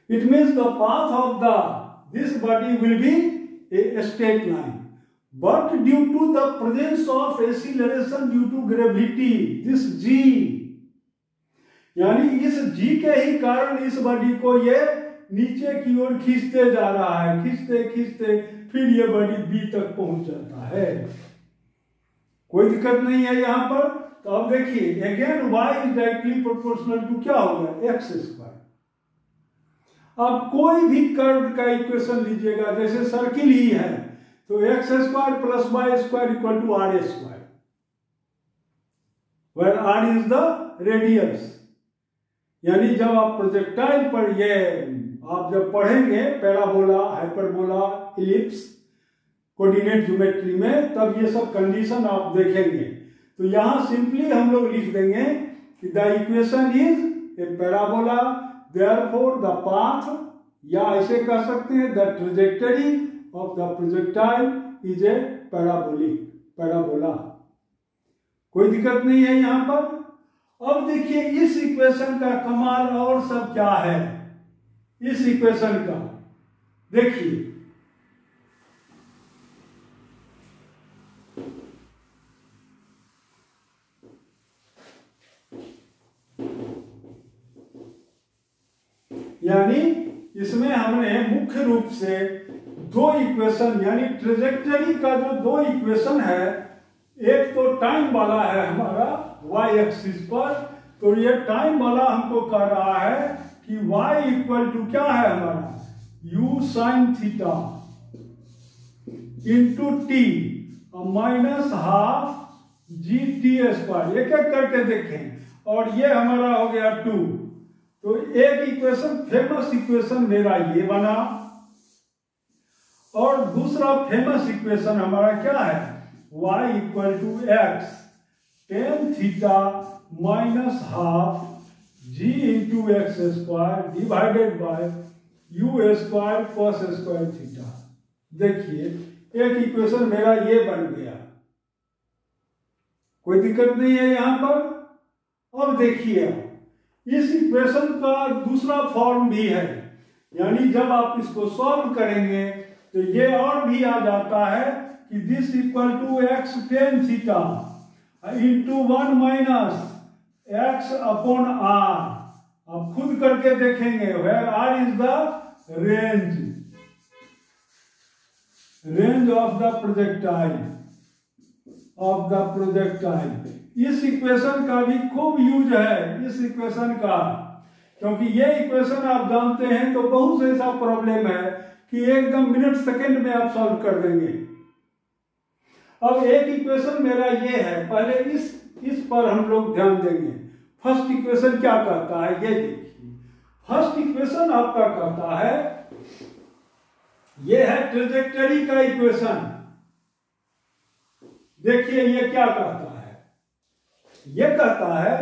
It means the path of this body will be a straight line, but due to the presence of acceleration due to gravity, this g, यानी इस g के ही कारण इस body को ये नीचे की ओर खींचते जा रहा है, खींचते खींचते फिर ये बॉडी B तक पहुंच जाता है। कोई दिक्कत नहीं है यहां पर। तो अब देखिए again y is directly proportional to क्या हो गया x²। अब कोई भी कर्व का इक्वेशन लीजिएगा, जैसे सर्किल ही है, तो x² + y² = r², where r is the radius। यानी जब आप प्रोजेक्टाइल पर ये आप जब पढ़ेंगे parabola, hyperbola, ellipse, coordinate geometry में, तब ये सब कंडीशन आप देखेंगे। तो यहां सिंपली हम लोग लिख देंगे कि the equation is a parabola, therefore the path, या ऐसे कह सकते हैं the trajectory of the projectile is a parabola. कोई दिक्कत नहीं है यहां पर। अब देखिए इस इक्वेशन का कमाल और सब क्या है, इस इक्वेशन का देखिए, यानी इसमें हमने मुख्य रूप से दो इक्वेशन, यानी ट्रेजेक्टरी का जो दो इक्वेशन है, एक तो टाइम वाला है हमारा y एक्सिस पर, तो ये टाइम वाला हमको कह रहा है कि y = क्या है हमारा u sin theta into t -½ gt²। एक एक करके देखें, और ये हमारा हो गया 2। तो एक इक्वेशन, फेमस इक्वेशन मेरा ये बना, और दूसरा फेमस इक्वेशन हमारा क्या है, y = x tan theta -½ g × x² divided by u² cos² theta. देखिए एक इक्वेशन मेरा ये बन गया, कोई दिक्कत नहीं है यहां पर। अब देखिए इस इक्वेशन का दूसरा फॉर्म भी है, यानी जब आप इसको सॉल्व करेंगे तो ये और भी आ जाता है कि this = x tan theta into 1 - x/r। आप खुद करके देखेंगे, where r is the range of the projectile। इस इक्वेशन का भी खूब यूज है, इस इक्वेशन का, क्योंकि ये इक्वेशन आप जानते हैं तो बहुत ऐसा प्रॉब्लम है कि एकदम मिनट सेकंड में आप सॉल्व कर देंगे। अब एक इक्वेशन मेरा ये है, पहले इस इस पर हम लोग ध्यान देंगे। फर्स्ट इक्वेशन क्या कहता है ये देखिए। फर्स्ट इक्वेशन आपका कहता है, ये है ट्रेजेक्टरी का इक्वेशन। देखिए ये क्या कहता है, ये कहता है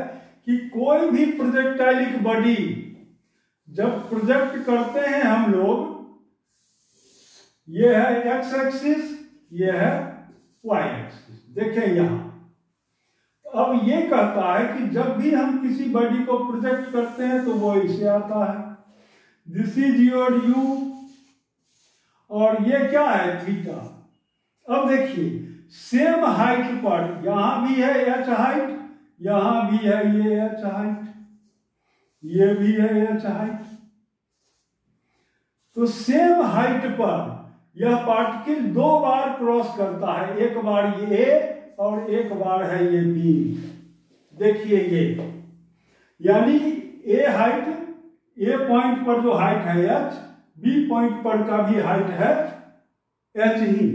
कि कोई भी प्रोजेक्टाइलिक बॉडी जब प्रोजेक्ट करते हैं हम लोग, ये है एक्स एक्सिस, ये है वाई एक्सिस। देखें यहां, तो अब ये कहता है कि जब भी हम किसी बॉडी को प्रोजेक्ट करते हैं तो वो इसे आता है, दिस इज योर यू, और ये क्या है थीटा। अब देखिए सेम हाइट पर यहां भी है एच हाइट, यहां भी है ये एच हाइट, ये भी है एच हाइट। तो सेम हाइट पर यह पार्टिकल दो बार क्रॉस करता है, एक बार ये ए और एक बार है ये बी। देखिए ये, यानी ए हाइट, ए पॉइंट पर जो हाइट है एच, बी पॉइंट पर का भी हाइट है एच ही।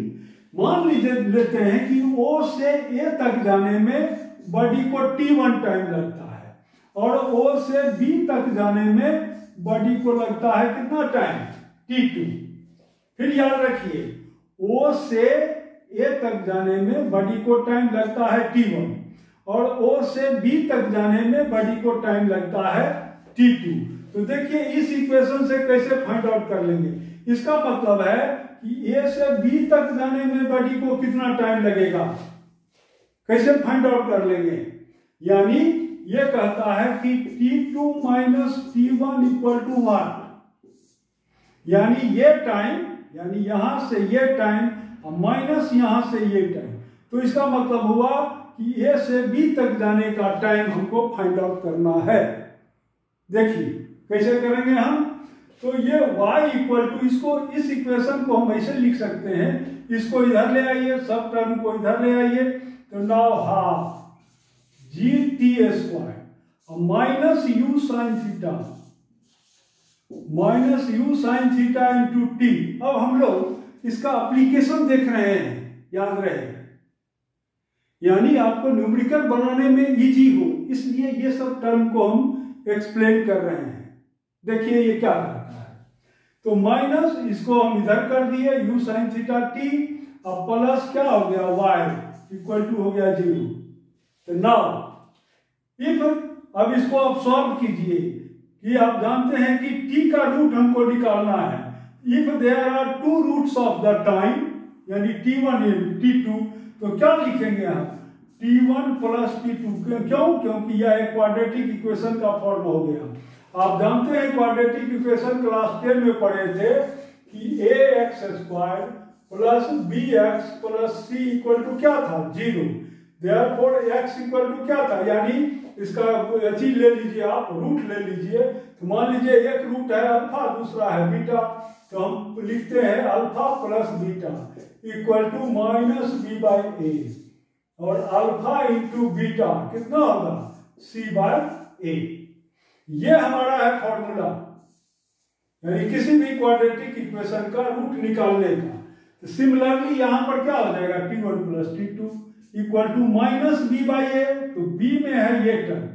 मान लीजिए लेते हैं कि ओ से ए तक जाने में बॉडी को T1 टाइम लगता है और ओ से बी तक जाने में बॉडी को लगता है कितना टाइम, T2। फिर याद रखिए ओ से ए तक जाने में बॉडी को टाइम लगता है T1 और ओ से बी तक जाने में बॉडी को टाइम लगता है T2। तो देखिए इस इक्वेशन से कैसे फाइंड आउट कर लेंगे। इसका मतलब है कि ए से बी तक जाने में बॉडी को कितना टाइम लगेगा, कैसे फाइंड आउट कर लेंगे। यानी ये कहता है कि T2 minus T1 equal to what, यानी ये टाइम, यानी यहां से ये टाइम और माइनस यहां से ये टाइम। तो इसका मतलब हुआ कि ए से बी तक जाने का टाइम हमको फाइंड आउट करना है। देखिए कैसे करेंगे हम, तो ये y इक्वल टू, इसको इस इक्वेशन को हम ऐसे लिख सकते हैं, इसको इधर ले आइए, सब टर्म को इधर ले आइए, तो now half G T square minus you sine theta, minus you sign theta into T. अब हम लोग इसका एप्लीकेशन देख रहे हैं, याद रहे, यानी आपको न्यूमेरिकल बनाने में इजी हो, इसलिए ये सब टर्म को हम एक्सप्लेन कर रहे हैं। देखिए ये क्या करता है, तो माइनस इसको हम इधर कर दिए यू साइन थीटा टी, अब प्लस क्या हो गया y इक्वल टू हो गया 0। तो नाउ इफ, अब इसको आप सॉल्व कीजिए कि आप जानते हैं कि t का रूट हमको निकालना है। If there are two roots of the time, यानी t1 एंड t2, तो क्या लिखेंगे हम, t1 प्लस t2। क्यों, क्योंकि यह एक क्वाड्रेटिक इक्वेशन का फॉर्म हो गया। आप जानते हैं क्वाड्रेटिक इक्वेशन क्लास 10 में पढ़े थे कि ax square plus bx plus c equal to क्या था, 0। देयरफॉर x इक्वल टू क्या था, यानी इसका अथी ले लीजिए आप, रूट ले लीजिए। तो मान लीजिए एक रूट है अल्फा, दूसरा है बीटा, तो हम लिखते हैं alpha plus beta equal to minus b by a, और अल्फा इंटू बीटा कितना होगा, सी बाई ए। ये हमारा है फॉर्मूला, यानी किसी भी क्वाड्रेटिक इक्वेशन का रूट निकालने का। तो सिमिलरली यहां पर क्या हो जाएगा, t1 plus t2 equal to minus b by a, तो बी में है ये टर्म,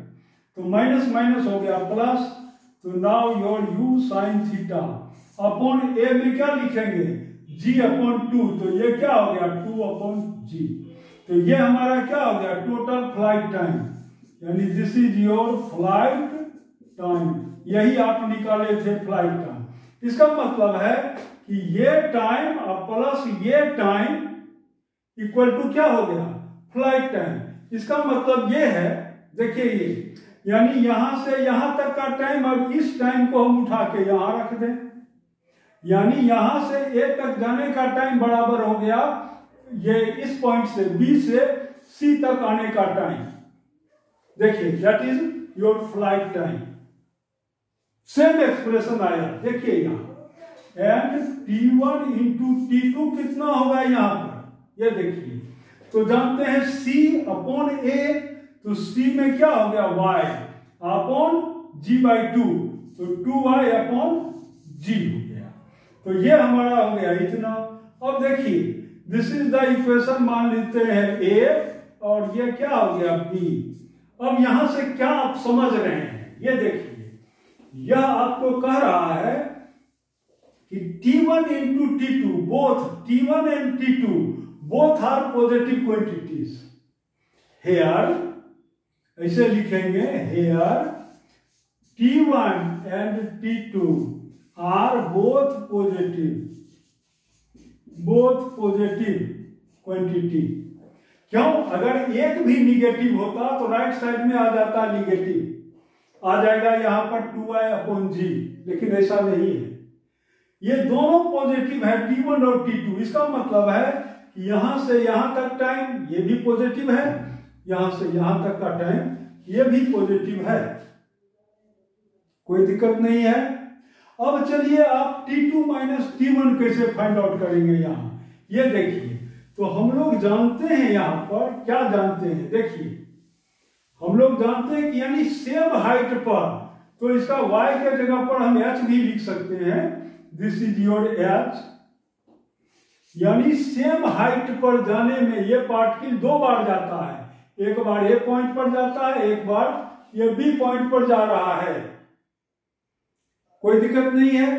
तो माइनस माइनस हो गया प्लस, तो now your u sine theta upon a में क्या लिखेंगे, g अपॉन 2, तो ये क्या हो गया 2 अपॉन g। तो ये हमारा क्या हो गया, टोटल फ्लाइट टाइम, यानी this is your flight time. यही आप निकाले थे फ्लाइट टाइम। इसका मतलब है कि ये टाइम और प्लस ये टाइम इक्वल टू क्या हो गया, फ्लाइट टाइम। इसका मतलब ये है, देखिए ये, यानी यहां से यहां तक का टाइम, अब इस टाइम को हम उठा के यहां रख दें, यानी यहां से ए तक जाने का टाइम बराबर हो गया ये इस पॉइंट से बी से सी तक आने का टाइम। देखिए that is your flight time. Same expression आया, देखिए यहां, एंड t1 इंटू t2 कितना होगा यहां पर, ये देखिए। तो जानते हैं c अपॉन a, तो c में क्या हो गया y अपॉन g बाई 2, तो 2y अपॉन g हो गया। तो ये हमारा हो गया इतना। अब देखिए दिस इज द इक्वेशन, मान लेते हैं a और ये क्या हो गया बी। अब यहां से क्या आप समझ रहे हैं, ये देखिए, यह आपको कह रहा है कि T1 into T2 both T1 and T2 both are positive quantities. Here ऐसे लिखेंगे, here T1 and T2 are both positive quantity. क्यों? अगर एक भी निगेटिव होता तो राइट साइड में आ जाता निगेटिव, आ जाएगा यहां पर 2i/g, लेकिन ऐसा नहीं है। ये दोनों पॉजिटिव है, T1 और T2। इसका मतलब है कि यहां से यहां तक टाइम ये भी पॉजिटिव है, यहां से यहां तक का टाइम ये भी पॉजिटिव है, कोई दिक्कत नहीं है। अब चलिए आप T2 माइनस T1 कैसे फाइंड आउट करेंगे यहां, ये देखिए। तो हम लोग जानते हैं यहां पर, क्या जानते हैं, देखिए हम लोग जानते हैं कि यानी सेम हाइट पर, तो इसका y के जगह पर हम h भी लिख सकते हैं, दिस इज योर h। यानी सेम हाइट पर जाने में ये पार्टिकल दो बार जाता है, एक बार ए पॉइंट पर जाता है, एक बार ये बी पॉइंट पर जा रहा है, कोई दिक्कत नहीं है।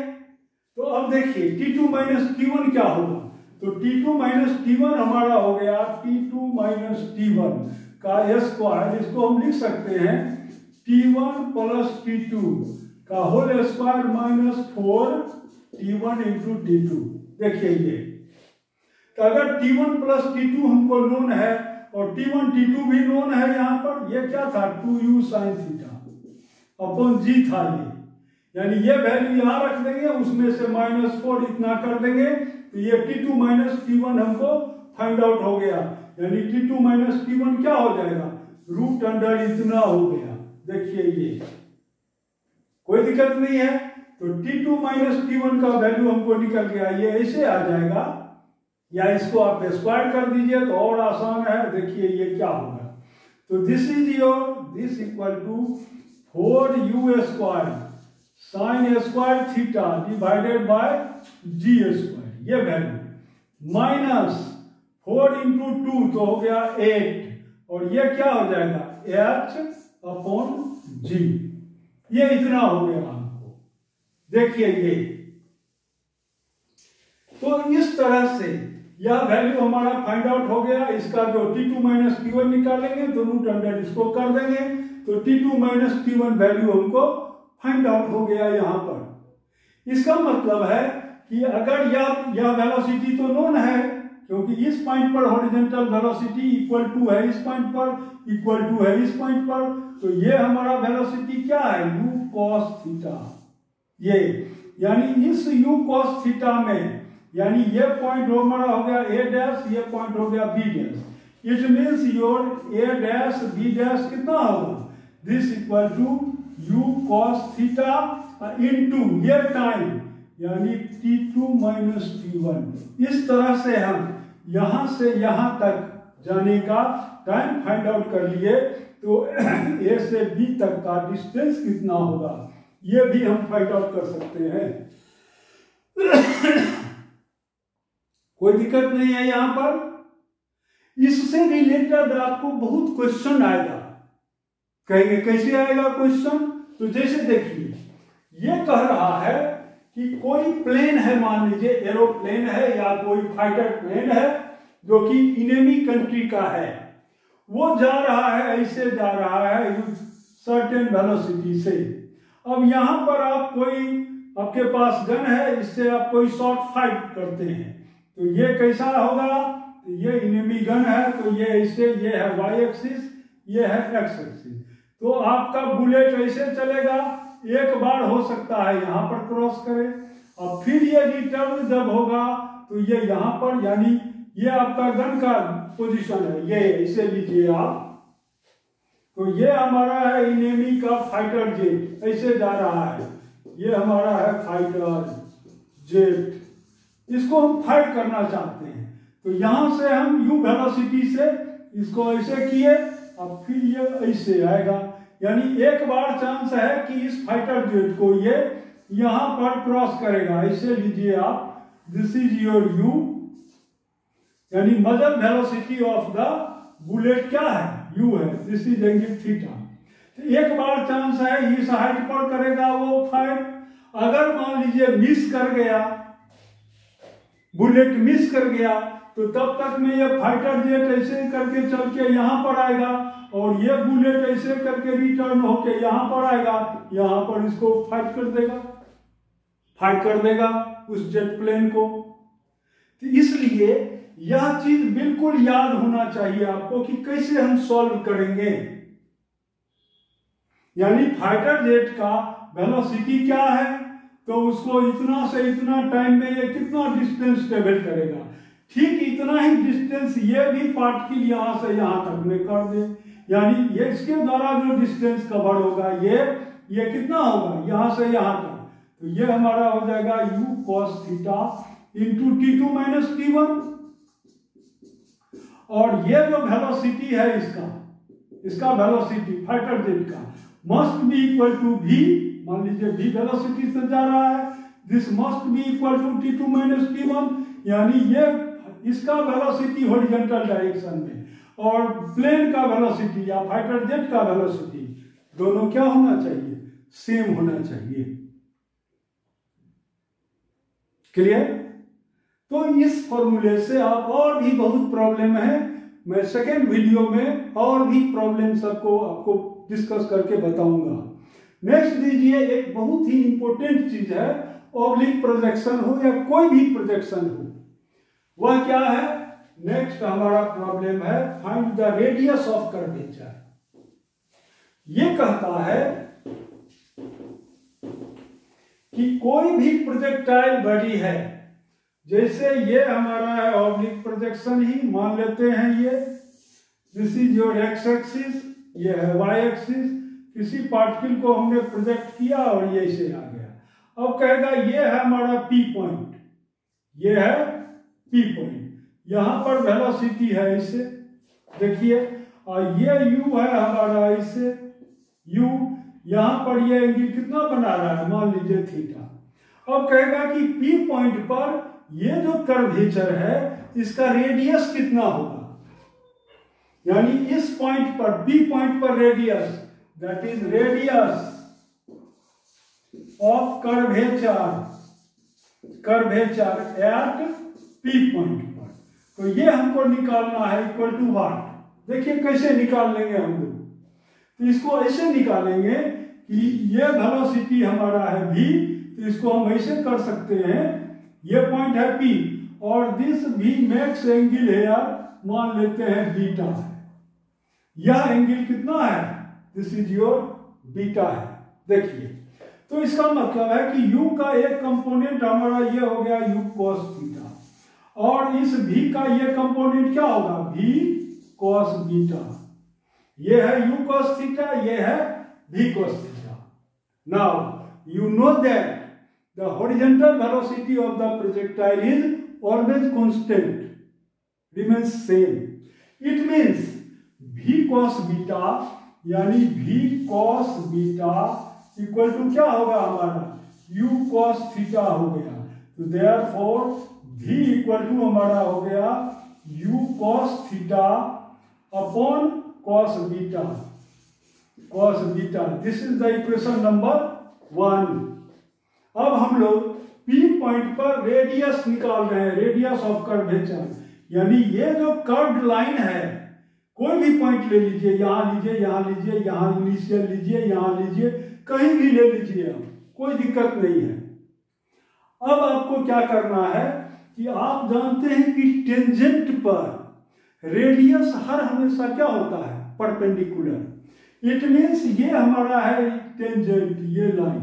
तो अब देखिए T2 माइनस T1 क्या होगा, तो T2 माइनस T1 हमारा हो गया T2 माइनस T1 का स्क्वायर, इसको हम लिख सकते हैं T1 प्लस T2 का whole square minus 4T1 into T2। देखिए ये, तो अगर T1 प्लस T2 हमको नोन है और T1 T2 भी नोन है, यहाँ पर ये क्या था 2u sin theta upon g था ये, यानी ये वैल्यू यहां रख देंगे, उसमें से -4 इतना कर देंगे, तो ये T2 माइनस T1 हमको फाइंड आउट हो गया। यानी T2 माइनस T1 क्या हो जाएगा, रूट अंडर इतना हो गया। देखिए ये कोई दिक्कत नहीं है, तो T2 माइनस T1 का वैल्यू हमको निकल गया, ये ऐसे आ जाएगा, या इसको आप स्क्वायर कर दीजिए तो और आसान है। देखिए ये क्या होगा, तो this is your, this equal to 4u square sine square theta divided by g square, ये वैल्यू माइनस 4 इंटू 2 तो हो गया 8, और ये क्या हो जाएगा h अपॉन जी, ये इतना हो गया हमको। देखिए ये, तो इस तरह से यह वैल्यू हमारा फाइंड आउट हो गया। इसका जो T2 माइनस T1 निकालेंगे तो रूट अंडर इसको कर देंगे, तो T2 माइनस T1 वैल्यू हमको फाइंड आउट हो गया यहाँ पर। इसका मतलब है कि अगर यह वेलोसिटी तो नोन है, क्योंकि इस पॉइंट पर हॉरिजॉन्टल वेलोसिटी इक्वल टू है इस पॉइंट पर, इक्वल टू है इस पॉइंट पर, तो ये हमारा वेलोसिटी क्या है u cos थीटा, ये यानी इस u cos थीटा में, यानी ये पॉइंट हमारा हो गया a डैश, ये पॉइंट हो गया b dash, it means your a dash b dash कितना होगा, this equal to u cos theta into ये टाइम, यानी T2 माइनस T1। इस तरह से हम यहां से यहां तक जाने का टाइम फाइंड आउट कर लिए, तो A से B तक का डिस्टेंस कितना होगा ये भी हम फाइंड आउट कर सकते हैं। कोई दिक्कत नहीं है यहां पर। इससे रिलेटेड आपको बहुत क्वेश्चन आएगा, कहेंगे कैसे आएगा क्वेश्चन, तो जैसे देखिए ये कह रहा है कि कोई प्लेन है, मान लीजिए एरोप्लेन है या कोई फाइटर प्लेन है जो कि इनेमी कंट्री का है, वो जा रहा है, ऐसे जा रहा है सर्टेन वेलोसिटी से। अब यहां पर आप कोई, आपके पास गन है, इससे आप कोई शॉट फाइट करते हैं, तो ये कैसा होगा, तो ये इनेमी गन है, तो ये ऐसे, ये है वाई एक्सिस, ये है एक्स एक्सिस, तो आपका बुलेट ऐसे चलेगा, एक बार हो सकता है यहां पर क्रॉस करे, और फिर ये रिटर्न जब होगा तो ये यहां पर, यानी ये आपका गन का पोजीशन है, ये इसे लीजिए आप, तो ये हमारा है इनेमी का फाइटर जेट, ऐसे जा रहा है, ये हमारा है फाइटर जेट, इसको हम फाइट करना चाहते हैं, तो यहां से हम यू वेलोसिटी से इसको ऐसे किए, अब फिर ये ऐसे आएगा, यानी एक बार चांस है कि इस फाइटर जेट को ये यहां पर क्रॉस करेगा, ऐसे लीजिए आप, दिस इज योर यू, यानी mother velocity of the bullet क्या है, u है, दिस इज एंगल थीटा। तो एक बार चांस है इस हाइट पर करेगा वो फायर, अगर मान लीजिए मिस कर गया, बुलेट मिस कर गया, तो तब तक में ये फाइटर जेट ऐसे करके चल के यहाँ पर आएगा और ये बुलेट ऐसे करके रिटर्न होके यहाँ पर आएगा, यहाँ पर इसको फाइट कर देगा उस जेट प्लेन को। तो इसलिए यह चीज बिल्कुल याद होना चाहिए आपको कि कैसे हम सॉल्व करेंगे। यानी फाइटर जेट का वेलोसिटी क्या है, तो उसको इतना से इतना टाइम में ये कितना डिस्टेंस ट्रेवल करेगा, ठीक इतना ही डिस्टेंस ये भी पार्टिकल यहां से यहां तक में कर दे, यानी ये इसके द्वारा जो डिस्टेंस कवर होगा ये कितना होगा, यहां से यहां तक, तो ये हमारा हो जाएगा u cos theta into t2 minus t1। और ये जो वेलोसिटी है इसका वेलोसिटी फाइटर जेट का must be equal to v, मान लीजिए v वेलोसिटी से जा रहा है, this must be equal to t2 minus t1, यानी ये इसका वेलोसिटी हॉरिजॉन्टल डायरेक्शन में और प्लेन का वेलोसिटी या फाइटर जेट का वेलोसिटी दोनों क्या होना चाहिए, सेम होना चाहिए। क्लियर? तो इस फॉर्मूले से आप और भी बहुत प्रॉब्लम है, मैं सेकेंड वीडियो में और भी प्रॉब्लम सबको आपको डिस्कस करके बताऊंगा। नेक्स्ट दीजिए, एक बहुत ही इंपॉर्टेंट चीज है, ऑब्लिक प्रोजेक्शन हो या कोई भी प्रोजेक्शन हो, वह क्या है, नेक्स्ट हमारा प्रॉब्लम है find the radius of curvature. ये कहता है कि कोई भी प्रोजेक्टाइल बॉडी है, जैसे ये हमारा है ऑब्लिक प्रोजेक्शन ही मान लेते हैं, ये this is your x axis, ये है वाई एक्सिस, किसी पार्टिकल को हमने प्रोजेक्ट किया और ये इसे आ गया। अब कहेगा ये है हमारा पी पॉइंट, ये है पी पॉइंट, यहां पर वेलोसिटी है इसे देखिए, और ये u है हमारा इसे u, यहां पर ये एंगल कितना बना रहा है, मान लीजिए थीटा। अब कहेगा कि पी पॉइंट पर ये जो कर्वेचर है इसका रेडियस कितना होगा, यानी इस पॉइंट पर पी पॉइंट पर radius, that is radius of curvature eight P point पर। तो ये हमको निकालना है इक्वल टू व्हाट, देखिए कैसे निकाल लेंगे हम लोग, तो इसको ऐसे निकालेंगे कि ये वेलोसिटी हमारा है v, तो इसको हम ऐसे कर सकते हैं, ये पॉइंट है P और दिस v मैक्स एंगल है यार, मान लेते हैं बीटा है, यह एंगल कितना है, दिस इज योर बीटा है। देखिए तो इसका मतलब है कि u का एक कंपोनेंट हमारा ये हो गया u cos थीटा, और इस v का ये कंपोनेंट क्या होगा, v cos बीटा, ये है u cos थीटा, ये है v cos theta. Now you know that the horizontal velocity of the projectile is always constant, remains same. It means v cos beta, यानी v cos beta equal to क्या होगा हमारा, u cos theta हो गया, तो therefore v equal to हमारा हो गया u cos theta upon cos beta, this is the equation number 1। अब हम लोग P पॉइंट पर रेडियस निकाल रहे हैं, रेडियस ऑफ कर्वेचर, यानी ये जो कर्व्ड लाइन है, कोई भी पॉइंट ले लीजिए, यहां लीजिए, यहां लीजिए, यहां इनिशियल लीजिए, यहां लीजिए, कहीं भी ले लीजिए, कोई दिक्कत नहीं है। अब आपको क्या करना है कि आप जानते हैं कि टेंजेंट पर रेडियस हर हमेशा क्या होता है, परपेंडिकुलर। इट मीन्स ये हमारा है टेंजेंट, ये लाइन,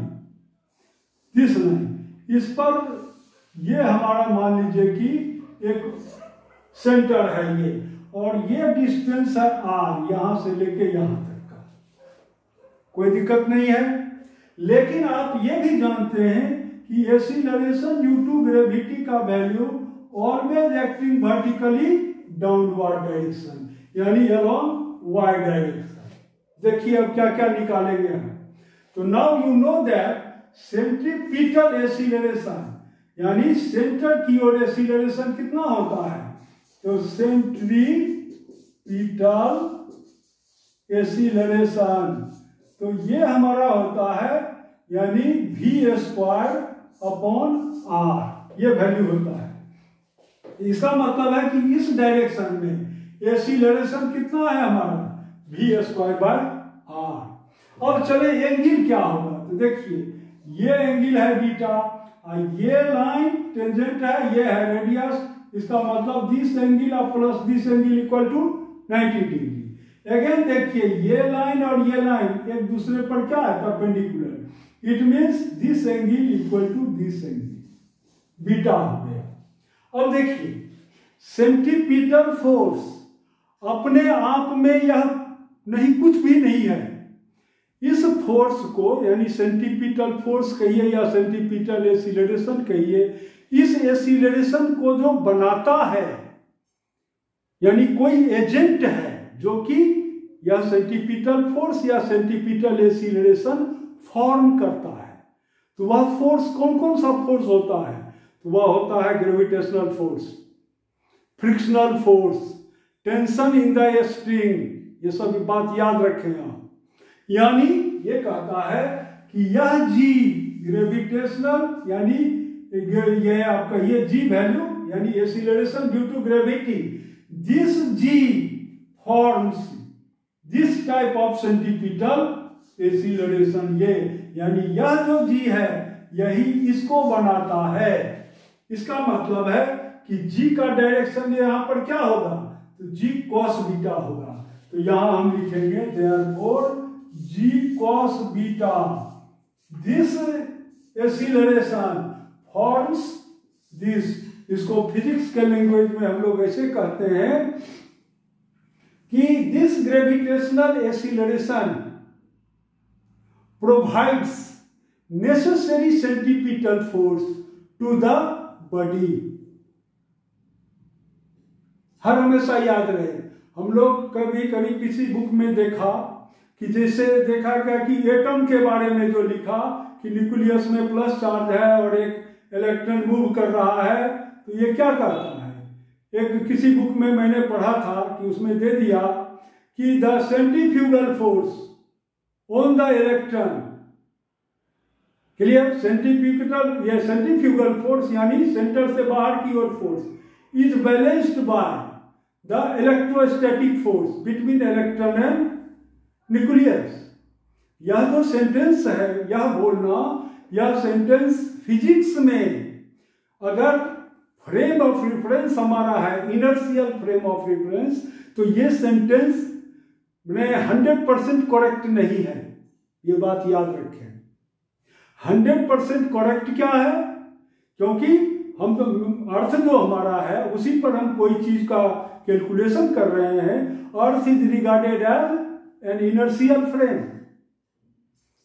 दिस लाइन, इस पर ये हमारा मान लीजिए कि एक सेंटर है ये, और ये डिस्टेंस है r, यहां से लेके यहां तक का, कोई दिक्कत नहीं है। लेकिन आप ये भी जानते हैं कि एक्सीलरेशन ड्यू टू ग्रेविटी का value always acting vertically downward direction, यानी अलोंग y डायरेक्शन। देखिए अब क्या क्या निकालेंगे हम, तो now you know that centripetal acceleration, यानी सेंटर की ओर एक्सीलरेशन कितना होता है, तो सेंट्रीपिटल सेंटीपिटल एक्सीलरेशन। तो ये हमारा होता है यानी v²/r, ये वैल्यू होता है। इसका मतलब है कि इस डायरेक्शन में एक्सीलरेशन कितना है हमारा v²/r। अब चले एंगल क्या होगा, तो देखिए ये एंगल है बीटा, ये लाइन टेंजेंट है, ये है रेडियस, इसका मतलब this angle plus this angle equal to 90 degree. Again देखिए ये लाइन और ये लाइन एक दूसरे पर क्या है, perpendicular, it means this angle equal to this angle, beta हो गया। अब देखिए सेंटीपिटल फोर्स अपने आप में यह नहीं, कुछ भी नहीं है। इस फोर्स को यानी सेंटीपिटल फोर्स कहिए या सेंटीपिटल एक्सीलरेशन कहिए, इस एक्सीलरेशन को जो बनाता है यानी कोई एजेंट है जो कि यह सेंटीपिटल फोर्स या सेंटीपिटल एक्सीलरेशन फॉर्म करता है। तो वह फोर्स कौन कौन सा फोर्स होता है, तो वह होता है gravitational force, frictional force, tension in the string, ये सब बात याद रखें आप। यानी ये कहता है कि यह जी ग्रेविटेशनल यानी ये आपका ये जी वैल्यू यानी acceleration due to gravity, this g forms this type of centripetal acceleration, ये यानी यह जो जी है यही इसको बनाता है। इसका मतलब है कि जी का डायरेक्शन यहाँ पर क्या होगा, तो जी कॉस बीटा होगा। तो यहां हम लिखेंगे therefore g cos beta, this acceleration forms this. इसको फिजिक्स के लैंग्वेज में हम लोग ऐसे कहते हैं कि this gravitational acceleration provides necessary centripetal force to the body. हर हमेशा याद रहे, हम लोग कभी कभी किसी बुक में देखा कि जैसे देखा गया कि एटम के बारे में जो लिखा कि न्यूक्लियस में प्लस चार्ज है और एक इलेक्ट्रॉन मूव कर रहा है, तो ये क्या करता है, एक किसी बुक में मैंने पढ़ा था कि उसमें दे दिया कि the centrifugal force on the electron, clear, centrifugal force यानी सेंटर से बाहर की ओर force is balanced by the electrostatic force between electron and nucleus. यह जो सेंटेंस है, यह बोलना, यह सेंटेंस फिजिक्स में अगर फ्रेम ऑफ रेफरेंस हमारा है इनर्शियल फ्रेम ऑफ रेफरेंस, तो ये सेंटेंस में 100% करेक्ट नहीं है। ये बात याद रखें, 100% करेक्ट क्या है, क्योंकि हम तो अर्थ जो हमारा है उसी पर हम कोई चीज का कैलकुलेशन कर रहे हैं। Earth is regarded as an inertial frame,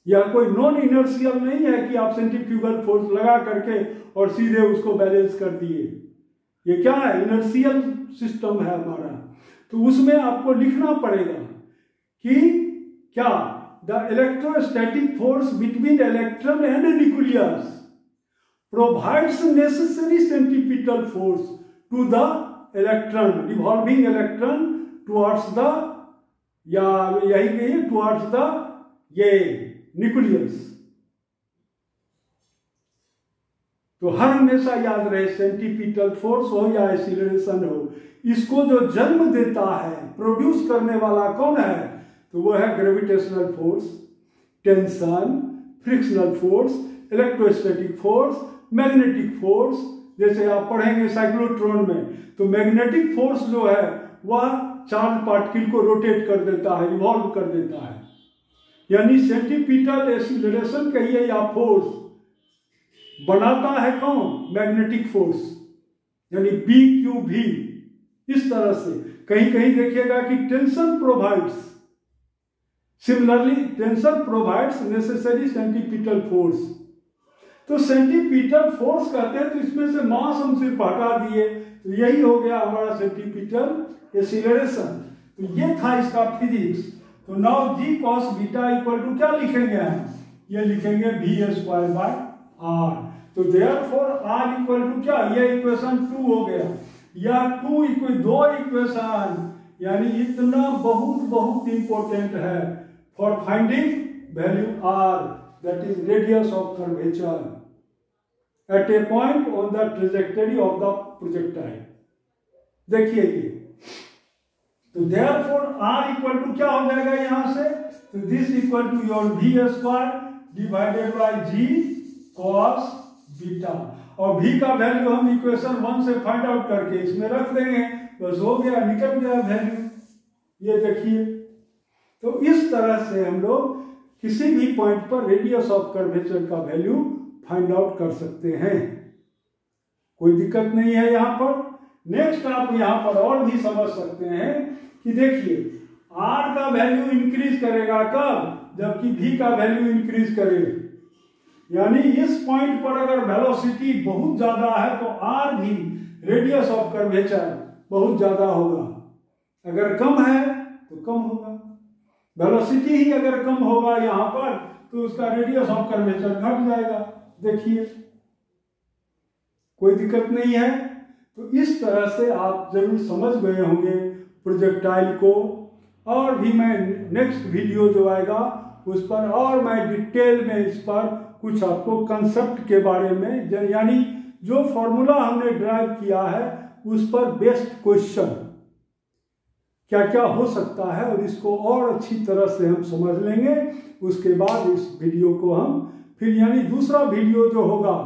यह कोई नॉन इनर्शियल नहीं है कि आप सेंट्रीफ्यूगल फोर्स लगा करके और सीधे उसको बैलेंस कर दिए। ये क्या है, इनर्शियल सिस्टम है हमारा। तो उसमें आपको लिखना पड़ेगा कि क्या, the electrostatic force between electron and nucleus provides necessary centripetal force to the electron, revolving electron towards the, या यही कहिए towards the ये न्यूक्लियस। तो हर हमेशा याद रहे सेंट्रीपिटल फोर्स हो या एक्सीलरेशन हो, इसको जो जन्म देता है, प्रोड्यूस करने वाला कौन है, तो वो है gravitational force, tension, frictional force, electrostatic force, magnetic force. जैसे आप पढ़ेंगे साइक्लोट्रॉन में, तो मैग्नेटिक फोर्स जो है वह चार्ज पार्टिकल को रोटेट कर देता है, रिवॉल्व कर देता है। यानी सेंट्रीपिटल एक्सीलरेशन कहिए या फोर्स बनाता है कौन, मैग्नेटिक फोर्स, यानी BQV। इस तरह से कहीं कहीं देखिएगा कि tension provides, similarly tension provides necessary centripetal force. तो सेंट्रीपिटल फोर्स कहते हैं, तो इसमें से मास हम सिर्फ हटा दिए, तो यही हो गया हमारा सेंट्रीपिटल एक्सीलरेशन। तो ये था इसका फिजिक्स। तो now g cos beta equal to क्या लिखेंगे हम, ये लिखेंगे v²/r। तो देयरफॉर r इक्वल टू क्या, ये इक्वेशन 2 हो गया, या 2 इक्वल 2 इक्वेशन यानी इतना बहुत बहुत इंपॉर्टेंट है for finding value R, that is radius of curvature at a point on the trajectory of the projectile. देखिए ये, तो देयरफॉर आर इक्वल टू क्या हो जाएगा यहां से, तो this equal to your v square divided by g cos beta, और v का वैल्यू हम इक्वेशन 1 से फाइंड आउट करके इसमें रख देंगे, बस हो गया, निकल गया वैल्यू। ये देखिए, तो इस तरह से हम लोग किसी भी पॉइंट पर रेडियस ऑफ कर्वेचर का वैल्यू फाइंड आउट कर सकते हैं, कोई दिक्कत नहीं है यहाँ पर। नेक्स्ट आप यहाँ पर और भी समझ सकते हैं कि देखिए r का वैल्यू इंक्रीज करेगा कब, जबकि v का वैल्यू इंक्रीज करे, यानी इस पॉइंट पर अगर वेलोसिटी बहुत ज्यादा है तो r भी रेडियस ऑफ कर्वेचर बहुत ज्यादा होगा, अगर कम है तो कम होगा। वेलोसिटी ही अगर कम होगा यहाँ पर तो उसका रेडियस ऑफ कर्वेचर घट जाएगा। देखिए कोई दिक्कत नहीं है। तो इस तरह से आप जरूर समझ गए होंगे प्रोजेक्टाइल को, और भी मैं नेक्स्ट वीडियो जो आएगा उस पर और मैं डिटेल में इस पर कुछ आपको कंसेप्ट के बारे में, यानी जो फॉर्मूला हमने ड्राइव किया है उस पर बेस्ड क्वेश्चन क्या क्या हो सकता है, और इसको और अच्छी तरह से हम समझ लेंगे। उसके बाद इस वीडियो को हम फिर, यानी दूसरा वीडियो जो होगा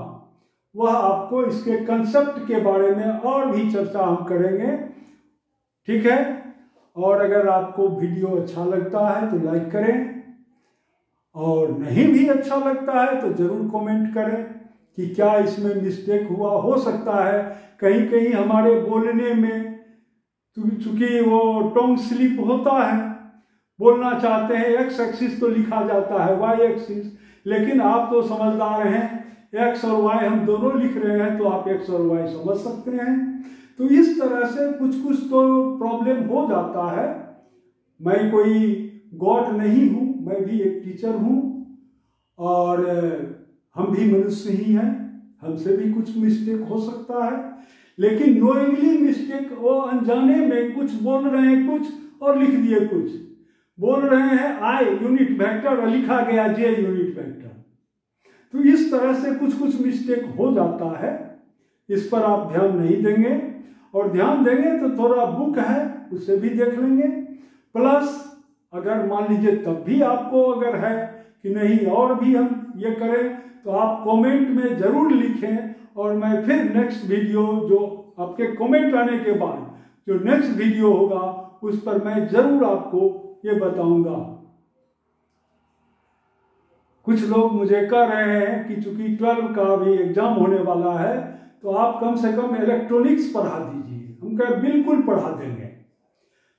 वह आपको इसके कंसेप्ट के बारे में और भी चर्चा हम करेंगे, ठीक है। और अगर आपको वीडियो अच्छा लगता है तो लाइक करें, और नहीं भी अच्छा लगता है तो जरूर कमेंट करें कि क्या इसमें मिस्टेक हुआ। हो सकता है कहीं कहीं हमारे बोलने में, चूंकि वो टंग स्लिप होता है, बोलना चाहते हैं एक्स एक्सिस तो लिखा जाता है वाई एक्सिस, लेकिन आप तो समझदार हैं, एक्स और वाई हम दोनों लिख रहे हैं, तो आप एक्स और वाई समझ सकते हैं। तो इस तरह से कुछ कुछ तो प्रॉब्लम हो जाता है। मैं कोई गॉड नहीं हूँ, मैं भी एक टीचर हूँ, और हम भी मनुष्य ही हैं, हमसे भी कुछ मिस्टेक हो सकता है। लेकिन नोइंगली मिस्टेक, वो अनजाने में कुछ बोल रहे हैं कुछ और लिख दिए कुछ, बोल रहे हैं आई यूनिट वेक्टर और लिखा गया जे यूनिट वेक्टर। तो इस तरह से कुछ कुछ मिस्टेक हो जाता है, इस पर आप ध्यान नहीं देंगे, और ध्यान देंगे तो थोड़ा बुक है उससे भी देख लेंगे। प्लस अगर मान लीजिए तब भी आपको अगर है कि नहीं और भी हम ये करें, तो आप कमेंट में जरूर लिखें, और मैं फिर नेक्स्ट वीडियो जो आपके कमेंट आने के बाद जो नेक्स्ट वीडियो होगा उस पर मैं जरूर आपको ये बताऊंगा। कुछ लोग मुझे कह रहे हैं कि चूंकि 12 का भी एग्जाम होने वाला है तो आप कम से कम इलेक्ट्रॉनिक्स पढ़ा दीजिए। हम कह बिल्कुल पढ़ा देंगे।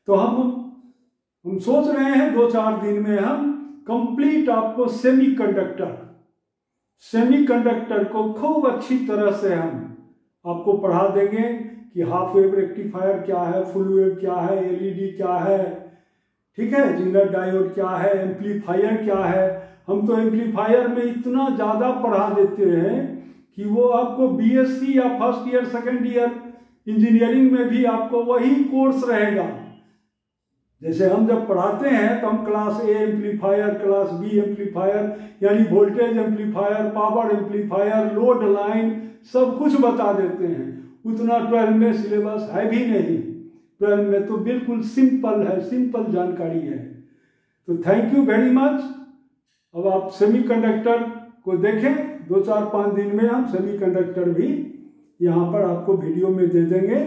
तो हम सोच रहे हैं 2-4 दिन में हम कंप्लीट आपको सेमीकंडक्टर को खूब अच्छी तरह से हम आपको पढ़ा देंगे कि हाफ वेव रेक्टिफायर क्या है, फुल वेव क्या है, एलईडी क्या है, ठीक है, जिंगर डायोड क्या है, एम्पलीफायर क्या है। हम तो एम्पलीफायर में इतना ज़्यादा पढ़ा देते हैं कि वो आपको बीएससी या first year second year engineering में भी आपको वही कोर्स रहेगा। जैसे हम जब पढ़ाते हैं तो हम class A amplifier, class B amplifier, यानी voltage amplifier, power amplifier, load line, सब कुछ बता देते हैं। उतना 12 में सिलेबस है भी नहीं, 12 में तो बिल्कुल सिंपल है, सिंपल जानकारी है। तो थैंक यू वेरी मच। अब आप सेमीकंडक्टर को देखें, 2-4-5 दिन में हम सेमीकंडक्टर भी यहाँ पर आपको वीडियो में दे देंगे।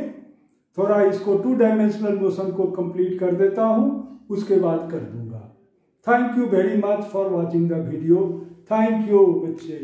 थोड़ा इसको 2 डायमेंशनल मोशन को कंप्लीट कर देता हूँ, उसके बाद कर दूंगा। Thank you very much for watching the video. Thank you बच्चे।